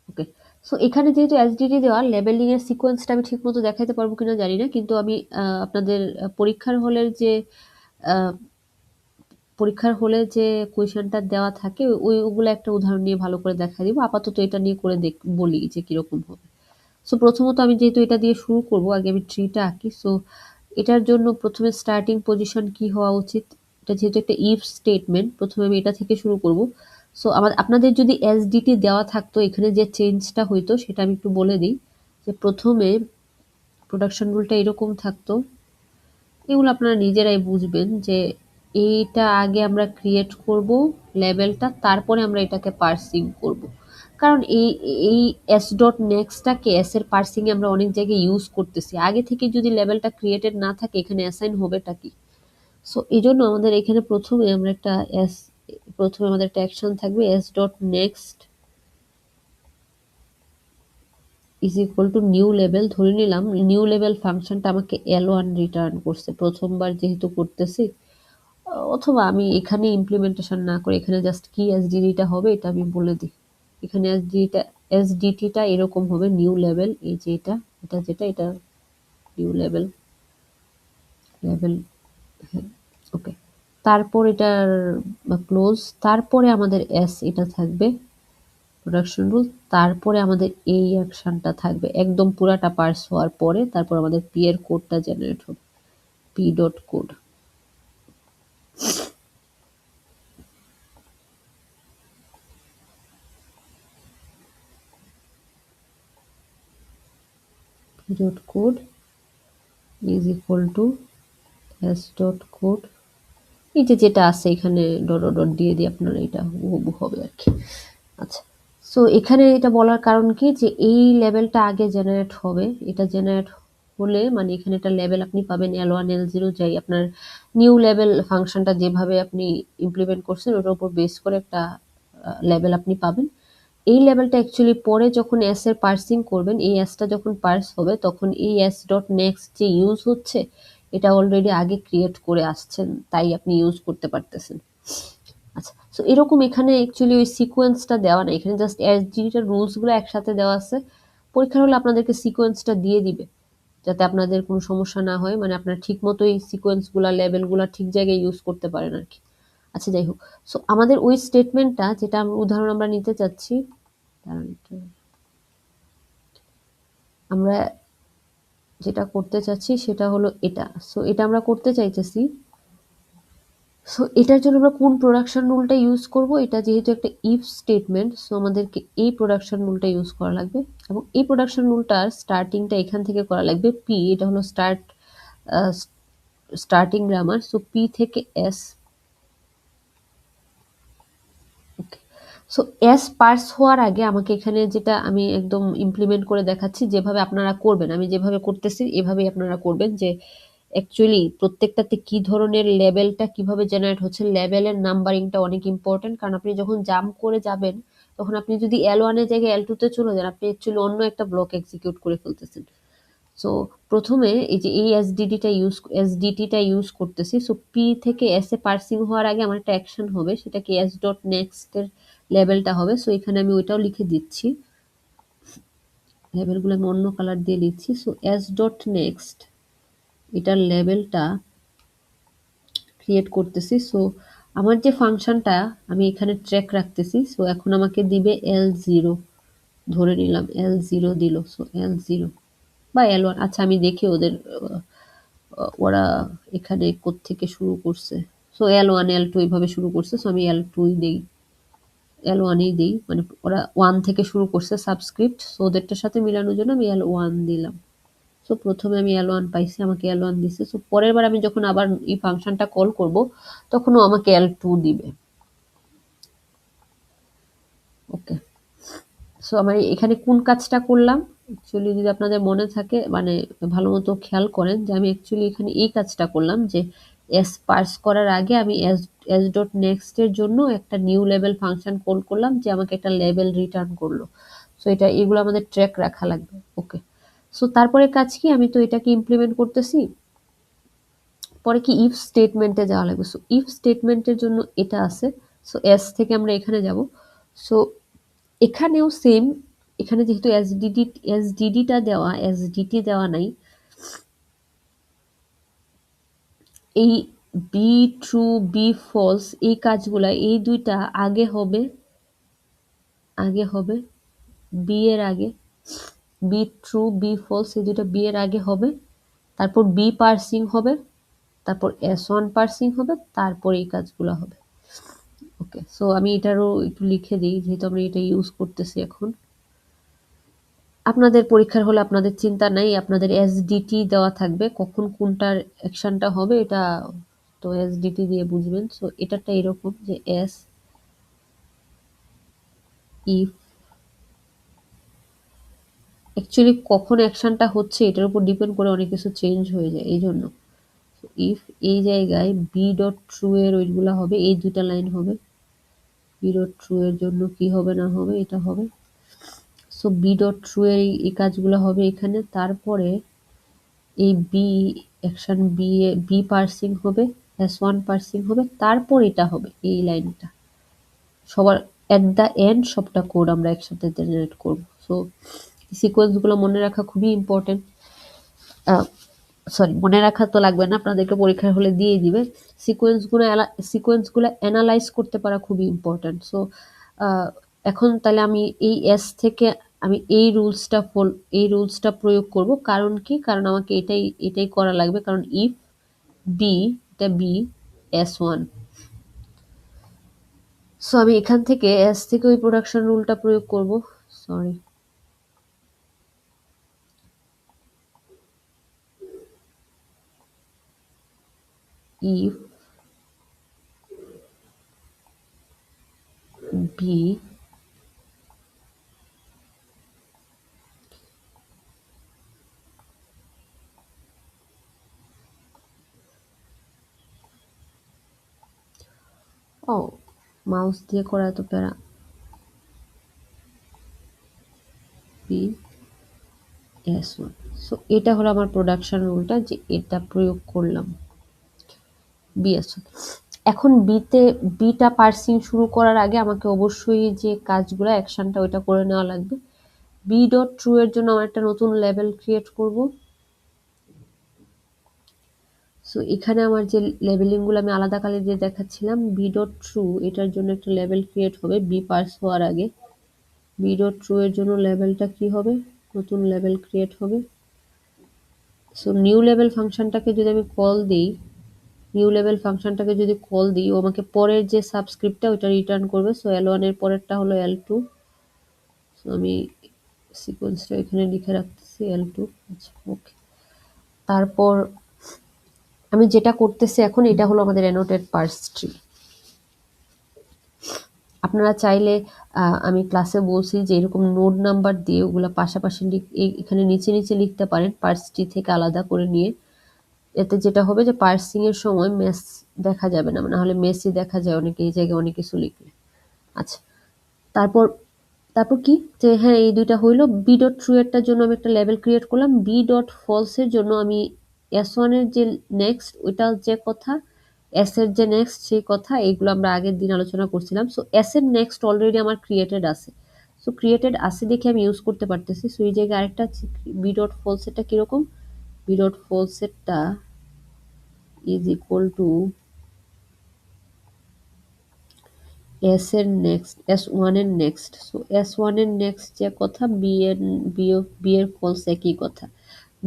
ওকে, সো এখানে যেহেতু এসডিটি দেওয়া, লেবেলিং এর সিকোয়েন্সটা আমি ঠিক মতো দেখাতে পারবো কিনা জানি না, কিন্তু আমি আপনাদের পরীক্ষার হলের যে কোয়েশনটা দেওয়া থাকে ওইগুলো একটা উদাহরণ নিয়ে ভালো করে দেখা দিব। আপাতত এটা নিয়ে করে বলি যে কিরকম হবে। সো প্রথমত আমি যেহেতু এটা দিয়ে শুরু করব, আগে আমি ট্রিটা আঁকি। সো এটার জন্য প্রথমে স্টার্টিং পজিশন কি হওয়া উচিত, এটা যেহেতু একটা ইফ স্টেটমেন্ট, প্রথমে আমি এটা থেকে শুরু করব। সো আপনাদের যদি এসডিটি দেওয়া থাকতো, এখানে যে চেঞ্জটা হইতো সেটা আমি একটু বলে দিই। যে প্রথমে প্রোডাকশন রুলটা এরকম থাকতো, এগুলো আপনারা নিজেরাই বুঝবেন যে এইটা আগে আমরা ক্রিয়েট করব লেভেলটা, তারপরে আমরা এটাকে পার্সিং করব। কারণ এই এস ডট নেক্সটটাকে এস এর পার্সিং এ আমরা অনেক জায়গায় ইউজ করতেছি। আগে থেকে যদি লেভেলটা ক্রিয়েটেড না থাকে, এখানে অ্যাসাইন হবেটা কি? সো এই জন্য আমাদের এখানে প্রথমে আমাদের একটা অ্যাকশন থাকবে, S dot next is equal two new level. ধরে নিলাম নিউ লেভেল ফাংশনটা আমাকে L1 রিটার্ন করছে, প্রথমবার যেহেতু করতেছি। অথবা আমি এখানে ইমপ্লিমেন্টেশন না করে এখানে জাস্ট কি এসডিডিটা হবে এটা আমি বলে দিই। এখানে এসডিটিটা এরকম হবে, নিউ লেভেল, এই যে এটা নিউ লেভেল, লেভেল, হ্যাঁ, ওকে। তারপর এটার ক্লোজ, তারপরে আমাদের এটা থাকবে প্রোডাকশন রুল, তারপরে আমাদের এই অ্যাকশনটা থাকবে একদম পুরাটা পার্স হওয়ার পরে। তারপর আমাদের পি এর কোডটা জেনারেট হবে, P dot code. P dot code is equal to S dot code, এই যে যেটা আছে এখানে ডট ডট দিয়ে দিয়ে আপনারা এটা হবে আর কি। আচ্ছা, সো এখানে এটা বলার কারণ কি, যে এই লেভেলটা আগে জেনারেট হবে। এটা জেনারেট হলে মানে এখানে একটা লেভেল আপনি পাবেন L1 L0, যাই আপনার নিউ লেভেল ফাংশনটা যেভাবে আপনি ইমপ্লিমেন্ট করছেন ওটার উপর বেস করে একটা লেভেল আপনি পাবেন। এই লেভেলটা অ্যাকচুয়ালি পরে যখন এস এর পার্সিং করবেন, এই এসটা যখন পার্স হবে তখন এই এস ডট নেক্সট যে ইউজ হচ্ছে এটা অলরেডি আগে ক্রিয়েট করে আসছেন, তাই আপনি ইউজ করতে পারতেছেন। আচ্ছা, সো এরকম এখানে অ্যাকচুয়ালি ওই সিকোয়েন্সটা দেওয়া নাই, এখানে জাস্ট এসডিটার রুলসগুলো একসাথে দেওয়া আছে। পরীক্ষার হলে আপনাদেরকে সিকোয়েন্সটা দিয়ে দিবে যাতে আপনাদের কোনো সমস্যা না হয়, মানে আপনার ঠিক মতো এই সিকোয়েন্সগুলা লেভেলগুলা ঠিক জায়গায় ইউজ করতে পারেন আর কি। আচ্ছা, যাই হোক, সো আমাদের ওই স্টেটমেন্টটা যেটা উদাহরণ আমরা নিতে চাচ্ছি, আমরা যেটা করতে চাচ্ছি সেটা হলো এটা। সো এটা আমরা করতে চাইতেছি। সো এটার জন্য আমরা কোন প্রোডাকশন রুলটা ইউজ করব, এটা যেহেতু একটা ইফ স্টেটমেন্ট, সো আমাদেরকে এই প্রোডাকশন রুলটা ইউজ করা লাগবে। এবং এই প্রোডাকশন রুলটার স্টার্টিংটা এখান থেকে করা লাগবে, পি, এটা হলো স্টার্টিং গ্রামার। সো পি থেকে এস, ওকে। সো এস পার্স হওয়ার আগে আমাকে এখানে যেটা আমি একদম ইমপ্লিমেন্ট করে দেখাচ্ছি, যেভাবে আপনারা করবেন, আমি যেভাবে করতেছি এভাবেই আপনারা করবেন। যে অ্যাকচুয়ালি প্রত্যেকটাতে কি ধরনের লেভেলটা কিভাবে জেনারেট হচ্ছে, লেভেলের নাম্বারিংটা অনেক ইম্পর্টেন্ট। কারণ আপনি যখন জাম্প করে যাবেন তখন আপনি যদি L1 এর জায়গায় L2 তে চলে যান, আপনি অ্যাকচুয়ালি অন্য একটা ব্লক এক্সিকিউট করে ফেলতেছেন। সো প্রথমে এই যে এই এসডিটিটা ইউজ করতেছি। সো পি থেকে এস এ পার্সিং হওয়ার আগে আমার একটা অ্যাকশন হবে, সেটা কি এস ডট নেক্সট এর লেভেলটা হবে। সো এখানে আমি ওইটাও লিখে দিচ্ছি, লেভেলগুলো আমি অন্য কালার দিয়ে লিখছি। সো এস ডট নেক্সট এটার লেভেলটা ক্রিয়েট করতেছি। সো আমার যে ফাংশনটা আমি এখানে ট্র্যাক রাখতেছি, সো এখন আমাকে দিবে L0, ধরে নিলাম L0 দিল। সো L0 বা L1, আচ্ছা আমি দেখি ওদের ওরা এখানে কোত্থেকে শুরু করছে। সো L1 L2 এইভাবে শুরু করছে। সো আমি L2 ই দেই, L1 ই দেই। মানে ওরা 1 থেকে শুরু করছে সাবস্ক্রিপ্ট, সো ওদেরটার সাথে মিলানোর জন্য আমি L1 দিলাম। সো প্রথমে আমি L1 পাইছি, আমাকে L1 দিছে। সো পরের বার আমি যখন আবার এই ফাংশনটা কল করব তখনও আমাকে L2 দিবে। ওকে, সো আমার এখানে কোন কাজটা করলাম অ্যাকচুয়ালি, যদি আপনাদের মনে থাকে মানে ভালো মতো খেয়াল করেন, যে আমি অ্যাকচুয়ালি এখানে এই কাজটা করলাম যে এস পার্স করার আগে আমি এস এস ডট নেক্সট এর জন্য একটা নিউ লেভেল ফাংশন কল করলাম, যে আমাকে একটা লেভেল রিটার্ন করলো। সো এটা এগুলো আমাদের ট্র্যাক রাখা লাগবে। ওকে, সো তারপরে কাজ কি, আমি তো এটাকে ইমপ্লিমেন্ট করতেছি, পরে কি ইফ স্টেটমেন্টে যাওয়া লাগবে। সো ইফ স্টেটমেন্টের জন্য এটা আছে। সো এস থেকে আমরা এখানে যাব। সো এখানেও সেম, এখানে যেহেতু এসডিডিটা দেওয়া, এসডিটি দেওয়া নাই, এই বি ট্রু বি ফলস এই কাজগুলা এই দুইটা আগে হবে, বি এর আগে, বি ট্রু বি ফলস এই দুইটা বি এর আগে হবে, তারপর বি পার্সিং হবে, তারপর S1 পার্সিং হবে, তারপর এই কাজগুলো হবে। ওকে, সো আমি এটারও একটু লিখে দিই, যেহেতু আমরা এটা ইউজ করতেছি এখন। আপনাদের পরীক্ষার হলে আপনাদের চিন্তা নাই, আপনাদের এসডিটি দেওয়া থাকবে, কখন কোনটার অ্যাকশনটা হবে এটা তো এসডিটি দিয়ে বুঝবেন। সো এটাটা এরকম যে এস ইফ, অ্যাকচুয়ালি কখন অ্যাকশনটা হচ্ছে এটার উপর ডিপেন্ড করে অনেক কিছু চেঞ্জ হয়ে যায়, এই জন্য ইফ এই জায়গায় বি ডট ট্রু এর ওইগুলা হবে, এই দুইটা লাইন হবে। বি ডট ট্রু এর জন্য কি হবে না হবে এটা হবে। সো বি ডট ট্রু এর এই কাজগুলো হবে এখানে, তারপরে এই B action B A B parsing হবে, S1 পার্সিং হবে, তারপর এটা হবে এই লাইনটা। সবার এট দ্য এন্ড সবটা কোড আমরা একসাথে জেনারেট করব। সো সিকোয়েন্সগুলো মনে রাখা খুবই ইম্পর্টেন্ট। সরি, মনে রাখা তো লাগবে না, আপনাদেরকে পরীক্ষার হলে দিয়ে দিবে। সিকোয়েন্সগুলো অ্যানালাইজ করতে পারা খুবই ইম্পর্টেন্ট। সো এখন তাহলে আমি এই এস থেকে আমি এই রুলসটা প্রয়োগ করব। কারণ কি, কারণ আমাকে এটাই এটাই করা লাগবে, কারণ ইফ বি, এটা বি S1। সো আমি এখান থেকে এস থেকে ওই প্রোডাকশন রুলটা প্রয়োগ করব। সরি, ইফ বি ও মাউস দিয়ে করা এত প্যারা, বি S1। সো এটা হলো আমার প্রোডাকশন রুলটা, যে এটা প্রয়োগ করলাম BS1। এখন বিটা পার্সিং শুরু করার আগে আমাকে অবশ্যই যে কাজগুলো অ্যাকশনটা ওইটা করে নেওয়া লাগবে। বি ডট ট্রু এর জন্য আমার একটা নতুন লেভেল ক্রিয়েট করব। সো এখানে আমার যে লেবেলিংগুলো আমি আলাদা কালার দিয়ে দেখাচ্ছিলাম, বি ডট ট্রু এটার জন্য একটা লেভেল ক্রিয়েট হবে বি পার্স হওয়ার আগে। বি ডট ট্রু এর জন্য লেভেলটা কি হবে, নতুন লেভেল ক্রিয়েট হবে। সো নিউ লেভেল ফাংশনটাকে যদি আমি কল দিই, নিউ লেভেল ফাংশনটাকে যদি কল দিই, ও আমাকে পরের যে সাবস্ক্রিপ্টটা ওইটা রিটার্ন করবে। সো L1 এর পরেরটা হলো L2। সো আমি সিকোয়েন্সটা এখানে লিখে রাখতেছি L2। আচ্ছা, ওকে। তারপর আমি যেটা করতেছি এখন, এটা হলো আমাদের অ্যানোটেড পার্স ট্রি। আপনারা চাইলে আমি ক্লাসে বলছি যে এরকম নোড নাম্বার দিয়ে ওগুলো পাশাপাশি এখানে নিচে নিচে লিখতে পারেন, পার্স ট্রি থেকে আলাদা করে নিয়ে। এতে যেটা হবে যে পার্সিং এর সময় মেস দেখা যাবে না, না হলে মেসই দেখা যায় অনেকে এই জায়গায় অনেক কিছু লিখলে। আচ্ছা, তারপর তারপর কি, যে হ্যাঁ এই দুইটা হইলো। বি ডট ট্রু এরটার জন্য আমি একটা লেভেল ক্রিয়েট করলাম। বি ডট ফলস এর জন্য আমি S1 এর যে নেক্সট ওইটা যে কথা, এস এর যে নেক্সট সেই কথা, এইগুলো আমরা আগের দিন আলোচনা করছিলাম। সো এস এর নেক্সট অলরেডি আমার ক্রিয়েটেড আছে। সো ক্রিয়েটেড আছে দেখে আমি ইউজ করতে পারতেছি। সো এই জায়গায় আরেকটা বি ডট ফলস এরটা কিরকম, বি ডট ফলস এরটা ইজ ইকুয়াল টু এস এর নেক্সট, S1 এর নেক্সট। সো S1 এর নেক্সট যে কথা, বি এর ফলস একই কথা।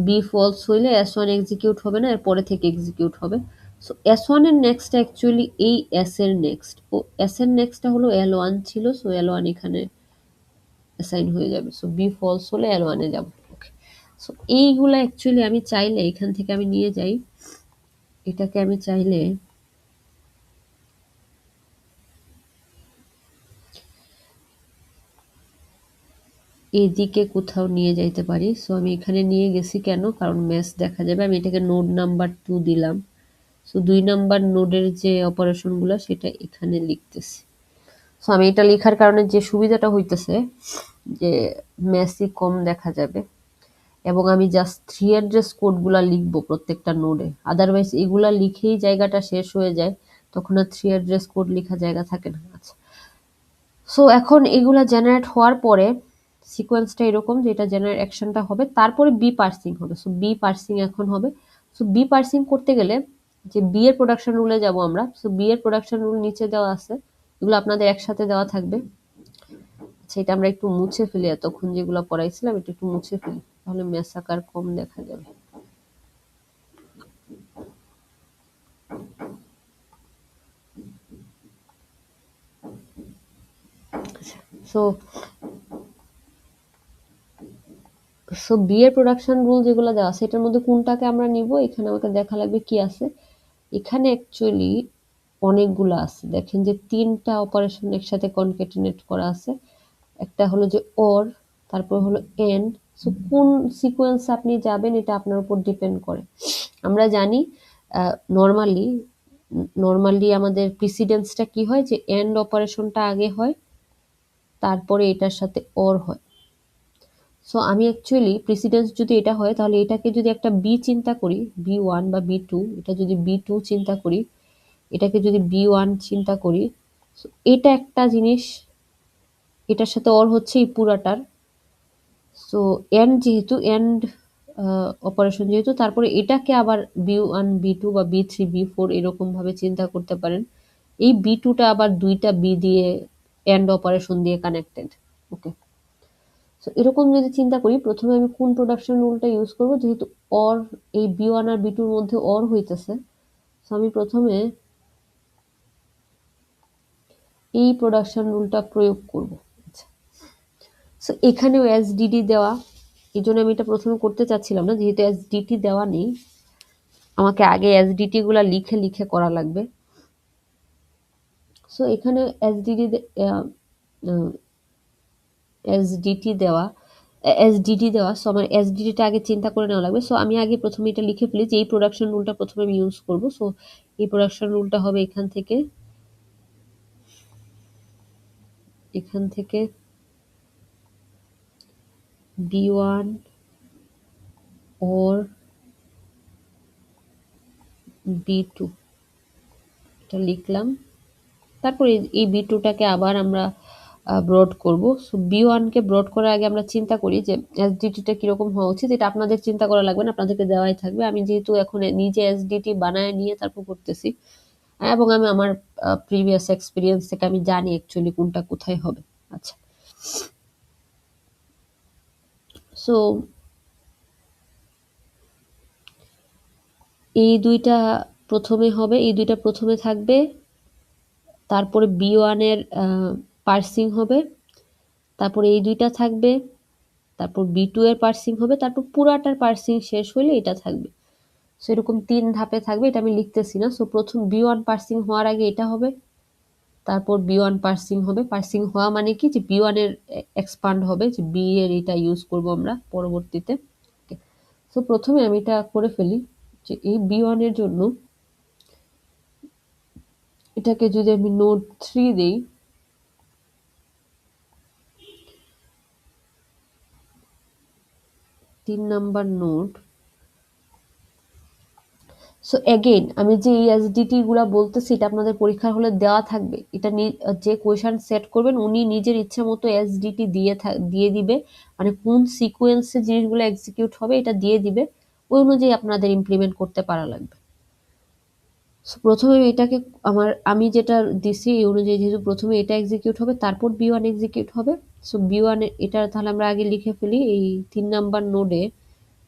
বি ফলস হইলে এস ওয়ান এক্সিকিউট হবে না, এর পরে থেকে এক্সিকিউট হবে। সো এস ওয়ান এর নেক্সট অ্যাকচুয়ালি এই এস এর নেক্সট, ও এস এর নেক্সটটা হলো এল ওয়ান ছিল, সো এল ওয়ান এখানে অ্যাসাইন হয়ে যাবে। সো বি ফলস হলে এল ওয়ানে যাবো। ওকে, সো এইগুলা অ্যাকচুয়ালি আমি চাইলে এখান থেকে আমি নিয়ে যাই, এটাকে আমি চাইলে এদিকে কোথাও নিয়ে যাইতে পারি। সো আমি এখানে নিয়ে গেছি কেন, কারণ ম্যাচ দেখা যাবে। আমি এটাকে নোড নাম্বার 2 দিলাম। সো 2 নাম্বার নোডের যে অপারেশনগুলো সেটা এখানে লিখতেছি। সো আমি এটা লেখার কারণে যে সুবিধাটা হইতেছে যে ম্যাচই কম দেখা যাবে, এবং আমি জাস্ট 3 অ্যাড্রেস কোডগুলা লিখবো প্রত্যেকটা নোডে। আদারওয়াইজ এগুলা লিখেই জায়গাটা শেষ হয়ে যায়, তখন আর 3 অ্যাড্রেস কোড লেখা জায়গা থাকে না। আচ্ছা, সো এখন এগুলা জেনারেট হওয়ার পরে সিকোয়েন্সটা এরকম যে এটা জেনারেট অ্যাকশনটা হবে, তারপরে বি পার্সিং হবে। সো বি পার্সিং এখন হবে। সো বি পার্সিং করতে গেলে যে বি এর প্রোডাকশন রুলে যাব আমরা। সো বি এর প্রোডাকশন রুল নিচে দেওয়া আছে, এগুলো আপনাদের একসাথে দেওয়া থাকবে। আচ্ছা, এটা আমরা একটু মুছে ফেলি, এতক্ষণ যেগুলো পড়াইছিলাম এটা একটু মুছে ফেলি, তাহলে মেসাকার কম দেখা যাবে। সো সো বি এর প্রোডাকশন রুল যেগুলো দেওয়া আছে এটার মধ্যে কোনটাকে আমরা নিব, এখানে আমাকে দেখা লাগবে কি আছে। এখানে অ্যাকচুয়ালি অনেকগুলো আছে, দেখেন যে 3টা অপারেশন একসাথে কনকেটিনেট করা আছে। একটা হলো যে অর, তারপর হলো এন্ড। সো কোন সিকোয়েন্স আপনি যাবেন এটা আপনার উপর ডিপেন্ড করে। আমরা জানি নর্মালি আমাদের প্রিসিডেন্সটা কি হয়, যে এন্ড অপারেশনটা আগে হয়, তারপরে এটার সাথে অর হয়। সো আমি অ্যাকচুয়ালি প্রেসিডেন্স যদি এটা হয়, তাহলে এটাকে যদি একটা বি চিন্তা করি, বি ওয়ান বা বি টু, এটা যদি বি টু চিন্তা করি, এটাকে যদি বি ওয়ান চিন্তা করি, এটা একটা জিনিস, এটার সাথে অর হচ্ছে এই পুরাটার। সো এন্ড যেহেতু এন্ড অপারেশন যেহেতু, তারপরে এটাকে আবার বি ওয়ান বি টু বা বি থ্রি বি ফোর এরকম ভাবে চিন্তা করতে পারেন। এই বি টুটা আবার 2টা বি দিয়ে এন্ড অপারেশন দিয়ে কানেক্টেড। ওকে, সো এরকম যদি চিন্তা করি, প্রথমে আমি কোন প্রোডাকশন রুলটা ইউজ করব, যেহেতু অর এই বি ওয়ান আর বি টুর মধ্যে অর হইতেছে, সো আমি প্রথমে এই প্রোডাকশন রুলটা প্রয়োগ করব। আচ্ছা, সো এখানেও এসডিডি দেওয়া, এই জন্য আমি এটা প্রথমে করতে চাচ্ছিলাম না, যেহেতু এসডিটি দেওয়া নেই আমাকে আগে এসডিটি গুলা লিখে লিখে করা লাগবে। সো এখানে এসডিটি দেওয়া, সো আমার এসডিটিটা আগে চিন্তা করে নেওয়া লাগবে। সো আমি আগে প্রথমে এটা লিখে ফেলি যে এই প্রোডাকশন রুলটা প্রথমে আমি ইউজ করব। সো এই প্রোডাকশন রুলটা হবে এখান থেকে B one or B two, এটা লিখলাম। তারপরে এই বি টুটাকে আবার আমরা ব্রড করব। সো বি ওয়ানকে ব্রড করার আগে আমরা চিন্তা করি যে এসডিটিটা কিরকম হওয়া উচিত, এটা আপনাদের চিন্তা করা লাগবে না, আপনাদেরকে দেওয়াই থাকবে। আমি যেহেতু এখন নিজে এসডিটি বানায় নিয়ে তারপর করতেছি, এবং আমি আমার প্রিভিয়াস এক্সপিরিয়েন্স থেকে আমি জানি অ্যাকচুয়ালি কোনটা কোথায় হবে। আচ্ছা, সো এই দুইটা প্রথমে হবে, এই দুইটা প্রথমে থাকবে, তারপরে বি ওয়ানের পার্সিং হবে, তারপরে এই দুইটা থাকবে, তারপর বি টু এর পার্সিং হবে, তারপর পুরাটার পার্সিং শেষ হলে এটা থাকবে। সো এরকম 3 ধাপে থাকবে, এটা আমি লিখতেছি না। সো প্রথম বি ওয়ান পার্সিং হওয়ার আগে এটা হবে, তারপর বি ওয়ান পার্সিং হবে। পার্সিং হওয়া মানে কি, যে বি ওয়ানের এক্সপান্ড হবে, যে বি এর এটা ইউজ করব আমরা পরবর্তীতে। সো প্রথমে আমি এটা করে ফেলি যে এই বি ওয়ানের জন্য এটাকে যদি আমি নোড 3 দেই, 3 নাম্বার নোড। সো এগেইন আমি যে এই এসডিটি গুলা বলতেছি এটা আপনাদের পরীক্ষার হলে দেওয়া থাকবে। এটা যে কোয়েশন সেট করবেন উনি নিজের ইচ্ছা মতো এসডিটি দিয়ে দিবে, মানে কোন সিকোয়েন্সে জিনিসগুলো এক্সিকিউট হবে এটা দিয়ে দিবে, ওই অনুযায়ী আপনাদের ইমপ্লিমেন্ট করতে পারা লাগবে। সো প্রথমে এটাকে আমি যেটা দিছি এই অনুযায়ী, যেহেতু প্রথমে এটা এক্সিকিউট হবে তারপর বি এক্সিকিউট হবে। সো বি এটা তাহলে আমরা আগে লিখে ফেলি এই 3 নাম্বার নোডে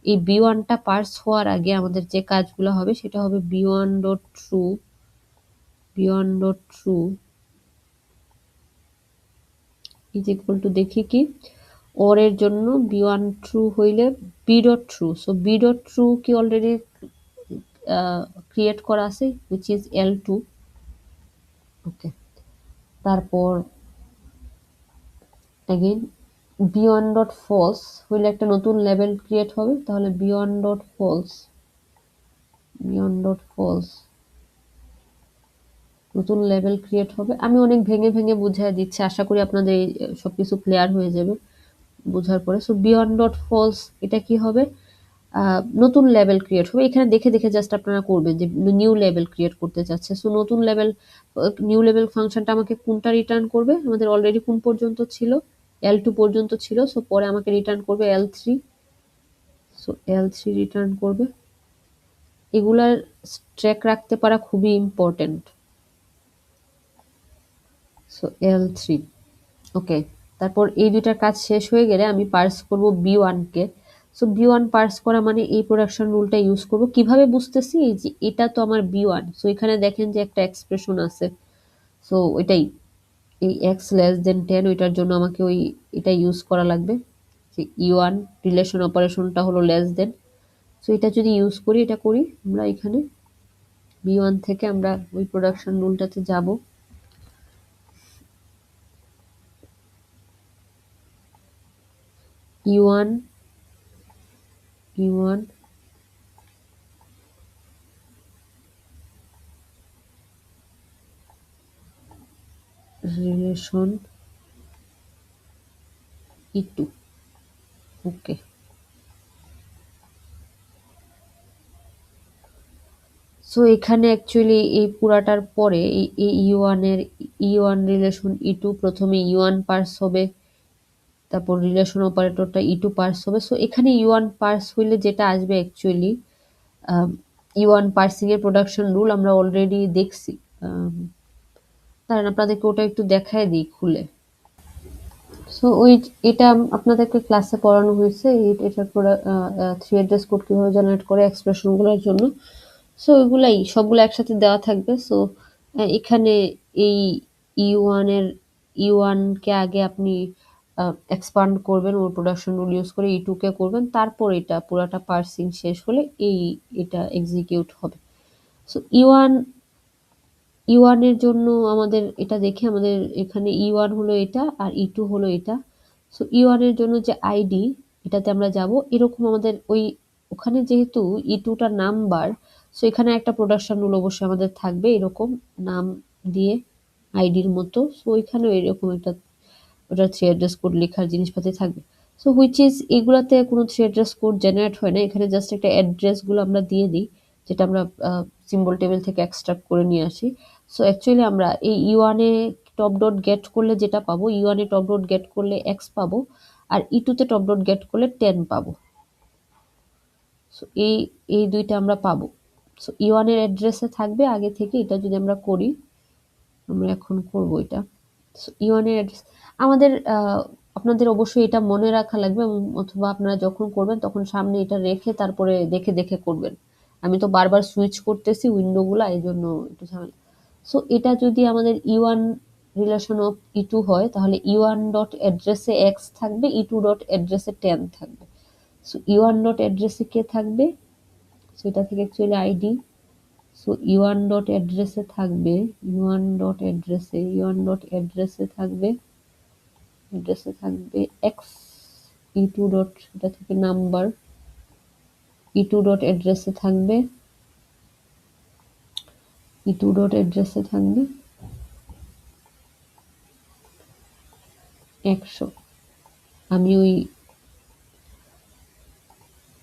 এই b1টা পার্স হওয়ার আগে আমাদের যে কাজগুলো হবে সেটা হবে b1.true ইজ ইকুয়াল টু দেখি কি ওর এর জন্য b1 ট্রু হইলে b.true, সো b.true কি অলরেডি ক্রিয়েট করা আছে which is l2। ওকে, তারপর again b1.false হইলে একটা নতুন লেভেল ক্রিয়েট হবে, তাহলে b1.false নতুন লেভেল ক্রিয়েট হবে। আমি অনেক ভেঙে ভেঙে বুঝিয়ে দিচ্ছি, আশা করি আপনাদের সবকিছু ক্লিয়ার হয়ে যাবে বোঝার পরে। সো b1.false এটা কি হবে, নতুন লেভেল ক্রিয়েট হবে। এখানে দেখে দেখে জাস্ট আপনারা করবেন যে নিউ লেভেল ক্রিয়েট করতে চাচ্ছে। সো নতুন লেভেল, নিউ লেভেল ফাংশনটা আমাকে কোনটা রিটার্ন করবে, আমাদের অলরেডি কোন পর্যন্ত ছিল, l2 পর্যন্ত ছিল। সো পরে আমাকে রিটার্ন করবে l3, সো l3 রিটার্ন করবে। এগুলার ট্র্যাক রাখতে পারা খুবই ইম্পর্টেন্ট। সো l3 ওকে, তারপর এই দুইটার কাজ শেষ হয়ে গেলে আমি পার্স করব b1 কে। সো b1 পার্স করা মানে এই প্রোডাকশন রুলটা ইউজ করব। কিভাবে বুঝতেছি, এই যে এটা তো আমার b1, সো এখানে দেখেন যে একটা এক্সপ্রেশন আছে, সো ওইটাই এই x লেস দেন 10, ওইটার জন্য আমাকে ওই এটা ইউজ করা লাগবে যে e1 রিলেশন অপারেশনটা হলো লেস দেন। সো এটা যদি ইউজ করি, এটা করি আমরা এখানে b1 থেকে আমরা ওই প্রোডাকশন রুলটাতে যাব। e1 রিলেশন e2 ওকে। সো এখানে অ্যাকচুয়ালি এই পুরাটার পরে এই e1 রিলেশন e2 প্রথমে e1 পার্স হবে, তারপর রিলেশন অপারেটরটা e2 পার্স হবে। সো এখানে e1 পার্স হইলে যেটা আসবে অ্যাকচুয়ালি e1 পার্সিং এর প্রোডাকশন রুল আমরা অলরেডি দেখছি। দাঁড়ান আপনাদেরকে ওটা একটু দেখায় দিই খুলে। সো এটা আপনাদেরকে ক্লাসে পড়ানো হয়েছে, এটার থ্রি অ্যাড্রেস কোড কিভাবে জেনারেট করে এক্সপ্রেশনগুলোর জন্য। সো এগুলাই সবগুলো একসাথে দেওয়া থাকবে। সো এখানে এই ইউ1 কে আগে আপনি এক্সপান্ড করবেন ওর প্রোডাকশন রুল ইউজ করে, ই2 কে করবেন, তারপর এটা পুরাটা পার্সিং শেষ হলে এটা এক্সিকিউট হবে। সো ইউ1 এর জন্য আমাদের এটা দেখে, আমাদের এখানে ই1 হলো এটা আর ই2 হলো এটা। সো ই1 এর জন্য যে আইডি, এটাতে আমরা যাব, এরকম আমাদের ওখানে যেহেতু ই2টা নাম্বার, সো এখানে একটা প্রোডাকশন রুল অবশ্যই আমাদের থাকবে এরকম নাম দিয়ে আইডির মতো। সো এখানেও এরকম একটা ওটা থ্রি অ্যাড্রেস কোড লেখার জিনিসপাতি থাকবে। সো হুইচ ইজ এগুলাতে কোনো থ্রি অ্যাড্রেস কোড জেনারেট হয় না, এখানে জাস্ট একটা অ্যাড্রেসগুলো আমরা দিয়ে দিই যেটা আমরা সিম্বল টেবিল থেকে এক্সট্রাক্ট করে নিয়ে আসি। সো অ্যাকচুয়ালি আমরা এই ইউয়ানে টপ ডট গেট করলে যেটা পাবো, ইউয়ানে টপ ডট গেট করলে এক্স পাবো, আর ই2তে টপ ডট গেট করলে 10 পাবো। সো এই দুইটা আমরা পাবো। সো ইউয়ানের অ্যাড্রেসে থাকবে আগে থেকে, এটা যদি আমরা করি, আমরা এখন করবো এটা। সো ইউয়ানের অ্যাড্রেস আমাদের আপনাদের অবশ্যই এটা মনে রাখা লাগবে, অথবা আপনারা যখন করবেন তখন সামনে এটা রেখে তারপরে দেখে দেখে করবেন। আমি তো বারবার সুইচ করতেছি উইন্ডোগুলা, এই জন্য একটু ঝামেলা। সো এটা যদি আমাদের ই1 রিলেশন অফ ই2 হয়, তাহলে ই1 ডট অ্যাড্রেসে এক্স থাকবে, ই2 ডট অ্যাড্রেসে 10 থাকবে। সো ই1 ডট অ্যাড্রেসে কে থাকবে, সো এটা থেকে actually ID. So E1 dot অ্যাড্রেসে থাকবে, এক্স, ই2 ডট এটা থেকে নাম্বার, ই2 ডট অ্যাড্রেসে থাকবে 100। আমি ওই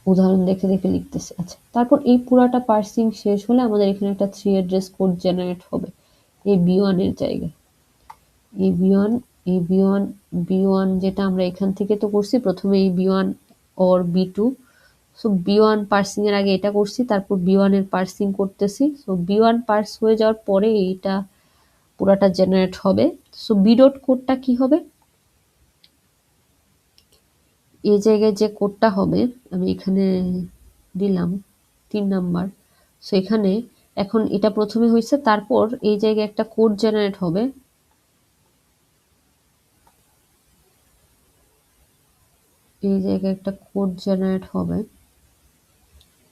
উদাহরণ দেখে দেখে লিখতেছি। আচ্ছা, তারপর এই পুরাটা পার্সিং শেষ হলে আমাদের এখানে একটা থ্রি অ্যাড্রেস কোড জেনারেট হবে এই b1 এর জায়গায়। এই b1 যেটা আমরা এখান থেকে তো করছি, প্রথমে এই b1 or b2। So b1 parsing এর আগে এটা করছি, তারপর b1 এর পার্সিং করতেছি। সো b1 পার্স হয়ে যাওয়ার পরে এইটা পুরাটা জেনারেট হবে। সো b ডট কোডটা কি হবে, এই জায়গায় যে কোডটা হবে আমি এখানে দিলাম 3 নাম্বার। সো এখানে এখন এটা প্রথমে হয়েছে, তারপর এই জায়গায় একটা কোড জেনারেট হবে। এই জায়গায় একটা কোড জেনারেট হবে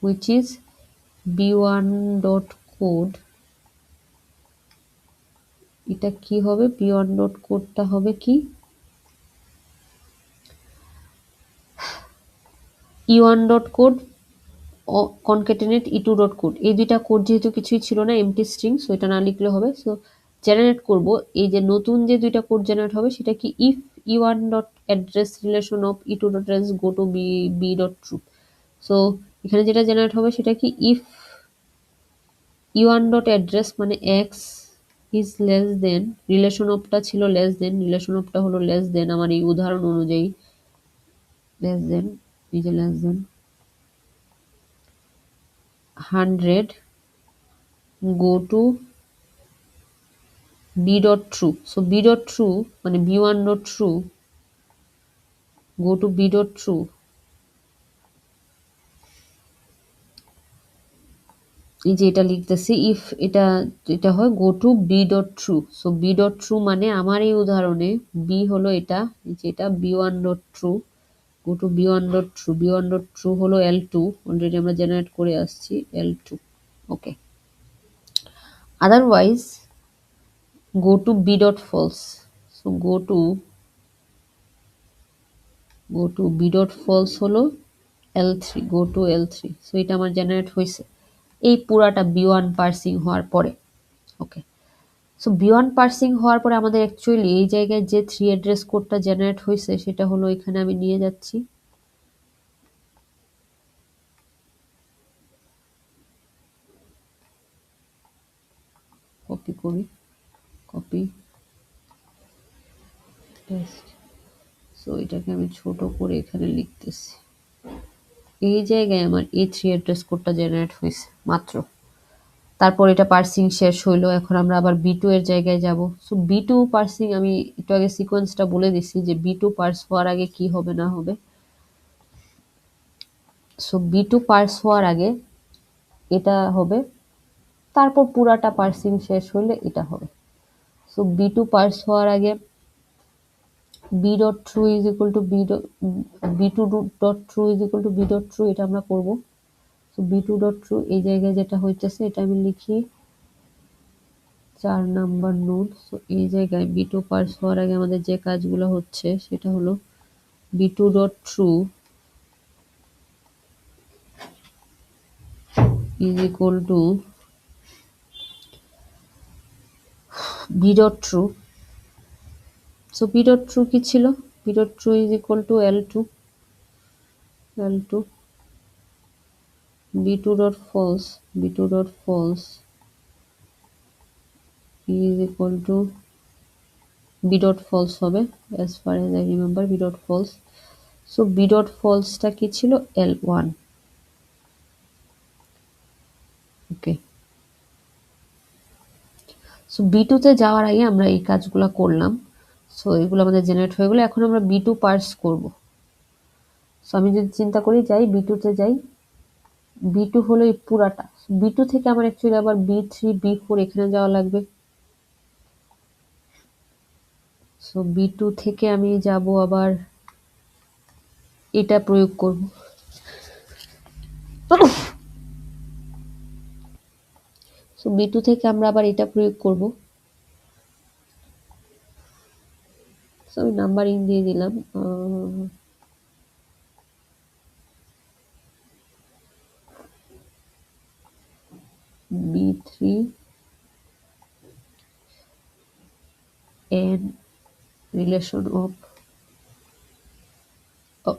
which is b1.code। এটা কি হবে? b1.codeটা হবে কি e1.code concatenate e2.code। এই দুইটা কোড যেহেতু কিছুই ছিল না, এমটি স্ট্রিং, সো এটা না লিখলে হবে। সো জেনারেট করব, এই যে নতুন যে দুইটা কোড জেনারেট হবে সেটা কি if e1.address relation of e2.address go to b.true। So এখানে যেটা জেনারেট হবে সেটা কি if e1.address মানে x is less than, relation অফটা ছিল লেস দেন, রিলেশন অফটা হলো লেস দেন আমার এই উদাহরণ অনুযায়ী লেস দেন, এই যে less than 100 go to b.true। so b.true মানে b1.true go to b.true। এই যে এটা লিখতেছি if এটা এটা হয় go to b.true। so b.true মানে আমার এই উদাহরণে b হলো এটা, এই যে এটা b1.true go to b1.true। b1.true হলো l2, অলরেডি আমরা জেনারেট করে আসছি l2। Okay, otherwise go to b.false। so go to b.false হলো l3, go to l3। So এটা আমার জেনারেট হয়েছে এই পুরাটা b1 পার্সিং হওয়ার পরে। ওকে, সো b1 পার্সিং হওয়ার পরে আমাদের অ্যাকচুয়ালি এই জায়গায় যে 3 অ্যাড্রেস কোডটা জেনারেট হয়েছে সেটা হলো এখানে আমি নিয়ে যাচ্ছি, কপি করি, কপি পেস্ট। সো এটাকে আমি ছোট করে এখানে লিখতেছি। এই জায়গায় আমার এই 3 অ্যাড্রেস কোডটা জেনারেট হয়েছে মাত্র। তারপর এটা পার্সিং শেষ হইলো, এখন আমরা আবার b2 এর জায়গায় যাব। সো b2 পার্সিং আমি একটু আগে সিকোয়েন্সটা বলে দিছি যে b2 পার্স হওয়ার আগে কি হবে না হবে। সো b2 পার্স হওয়ার আগে এটা হবে, তারপর পুরাটা পার্সিং শেষ হলে এটা হবে। সো b2 পার্স হওয়ার আগে b.true is equal to b2.true is equal to b.true, এটা আমরা করব। সো b2.true এই জায়গায় যেটা হইতেছে এটা আমি লিখি 4 নাম্বার নোড। সো এই জায়গায় b2 পার্স হওয়ার আগে আমাদের যে কাজগুলো হচ্ছে সেটা হলো b2.true is equal to b.true। So b.true কি ছিল? b.true is equal to l2 b2.false is equal to b.false হবে as far as I remember b.false। So b.falseটা কি ছিল? l1। ওকে, সো b2 তে যাওয়ার আগে আমরা এই কাজগুলো করলাম। সো এগুলো আমাদের জেনারেট হয়ে গেল, এখন আমরা b2 পার্স করব। সো আমি যদি চিন্তা করি যাই b2 তে যাই, b2 হলো এই পুরাটা। b2 থেকে আমার অ্যাকচুয়ালি আবার b3 b4 এখানে যাওয়া লাগবে। সো b2 থেকে আমি যাব আবার এটা প্রয়োগ করব। সো b2 থেকে আমরা আবার এটা প্রয়োগ করব। সো আমি নাম্বারিং দিয়ে দিলাম b3 and relation of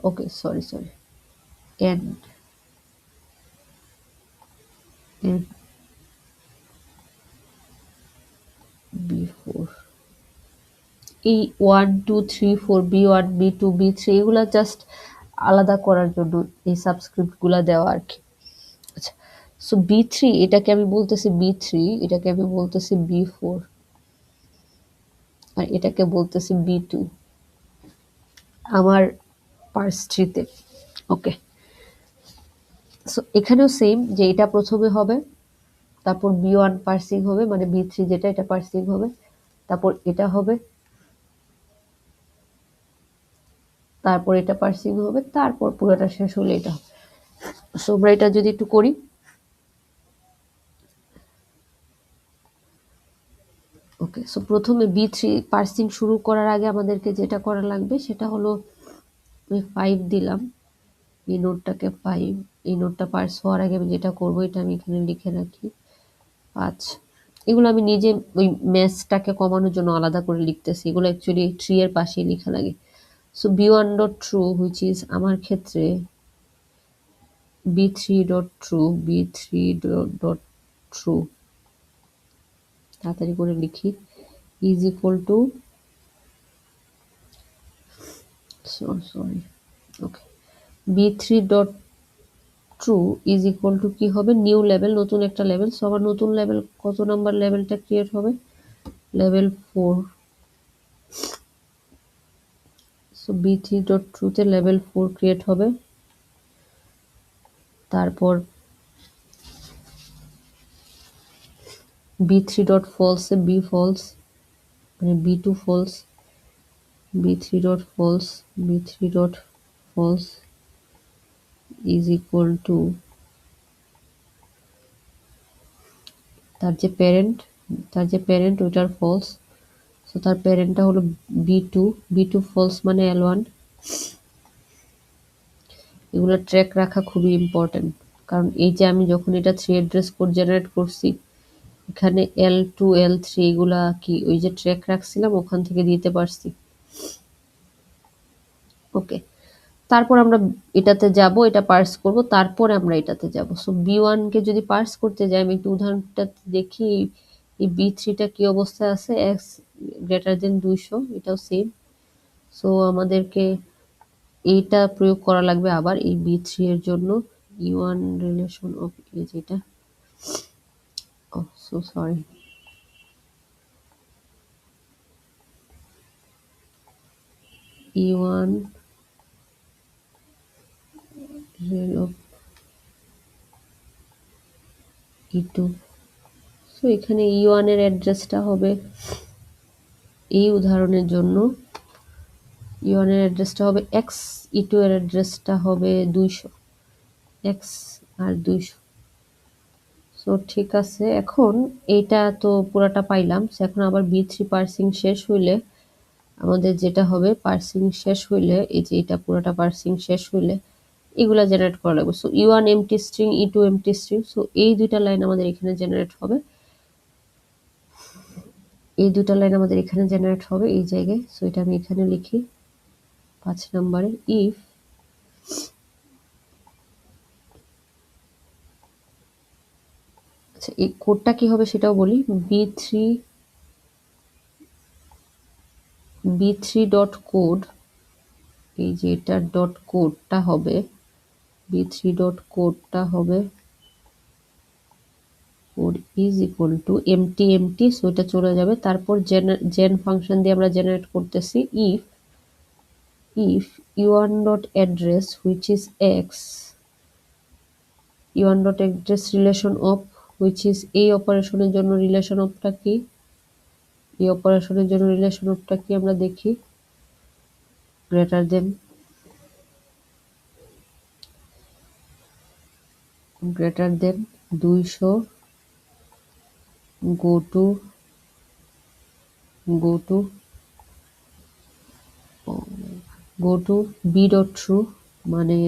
okay sorry and b4। এই 1 2 3 4 b1 b2 b3 এগুলা জাস্ট আলাদা করার জন্য এই সাবস্ক্রিপ্টগুলা দেওয়া আর কি। আচ্ছা, সো b3 এটাকে আমি বলতেছি b3, এটাকে আমি বলতেছি b4, আর এটাকে বলতেছি b2। আমার পার্স 3 তে। ওকে, সো এখানেও সেম যে এটা প্রথমে হবে, তারপর B1 পার্সিং হবে, মানে B3 যেটা এটা পার্সিং হবে, তারপর এটা হবে, তারপর এটা পার্সিং হবে, তারপর পুরোটা শেষ হলে এটা হবে। সো আমরা এটা যদি একটু করি, ওকে, সো প্রথমে B3 পার্সিং শুরু করার আগে আমাদেরকে যেটা করা লাগবে সেটা হলো আমি 5 দিলাম, এই নোটটাকে 5, এই নোটটা পার্স হওয়ার আগে আমি যেটা করবো এটা আমি এখানে লিখে রাখি 5। এগুলো আমি নিজে ওই ম্যাথসটাকে কমানোর জন্য আলাদা করে লিখতেছি, এগুলো অ্যাকচুয়ালি 3 এর পাশেই লেখা লাগে। So B1 dot true which is আমার ক্ষেত্রে B3 dot true, B3 dot true, তাড়াতাড়ি করে লিখি, is equal two, sorry, okay, B3 dot true is equal two কি হবে, নিউ লেভেল, নতুন একটা লেভেল। সো আমার নতুন লেভেল কত নাম্বার লেভেলটা ক্রিয়েট হবে, লেভেল 4। সো B3 ডট ট্রুতে লেভেল 4 ক্রিয়েট হবে, তারপর B3 ডট ফলসে B ফলস, মানে B2 false, B3 dot false, B3 dot false is equal to তার যে প্যারেন্ট, ওইটার ফলস। সো তার প্যারেন্টটা হলো B2, B2 ফলস মানে L1। এগুলো ট্র্যাক রাখা খুবই ইম্পর্টেন্ট, কারণ এই যে আমি যখন এটা 3 অ্যাড্রেস কোড জেনারেট করছি, এখানে L2 L3 এগুলা কি ওই যে ট্র্যাক রাখছিলাম ওখান থেকে দিতে পারছি। ওকে, তারপর আমরা এটাতে যাব, এটা পার্স করব, তারপরে আমরা এটাতে যাব। সো B1 কে যদি পার্স করতে যাই, আমি একটু উদাহরণটা দেখি এই B3টা কি অবস্থায় আছে, x গ্রেটার দেন 200, এটাও সেম। সো আমাদেরকে এইটা প্রয়োগ করা লাগবে আবার এই B3 এর জন্য, E1 রিলেশন অফ, এই যেটা, ও so sorry, E1 rel of E2। So এখানে E1 এর অ্যাড্রেসটা হবে, এই উদাহরণের জন্য E1 এর অ্যাড্রেসটা হবে x, E2 এর অ্যাড্রেসটা হবে 200, x আর 200। সো ঠিক আছে, এখন এইটা তো পুরাটা পাইলাম। এখন আবার B3 পার্সিং শেষ হইলে আমাদের যেটা হবে, পার্সিং শেষ হইলে এই যে এটা পুরোটা পার্সিং শেষ হইলে এগুলা জেনারেট করা লাগবে। So E1 MT string, E2 MT string, so এই দুইটা লাইন আমাদের এখানে জেনারেট হবে, এই দুইটা লাইন আমাদের এখানে জেনারেট হবে এই জায়গায়। সো এটা আমি এখানে লিখি 5 নম্বরে, ইফ আচ্ছা এই কোডটা কি হবে সেটাও বলি, B3 ডট কোড, এই যে এটার ডট কোডটা হবে, B3 ডট কোডটা হবে code is equal to empty empty, so এটা চলে যাবে। তারপর জেন ফাংশন দিয়ে আমরা জেনারেট করতেছি if E1 dot address which is x, E1 dot address relation of which is, এই অপারেশনের জন্য রিলেশন অফটা কি, এই অপারেশনের জন্য রিলেশন অফটা কি আমরা দেখি, greater than, 200, go to go to go to B dot true, মানে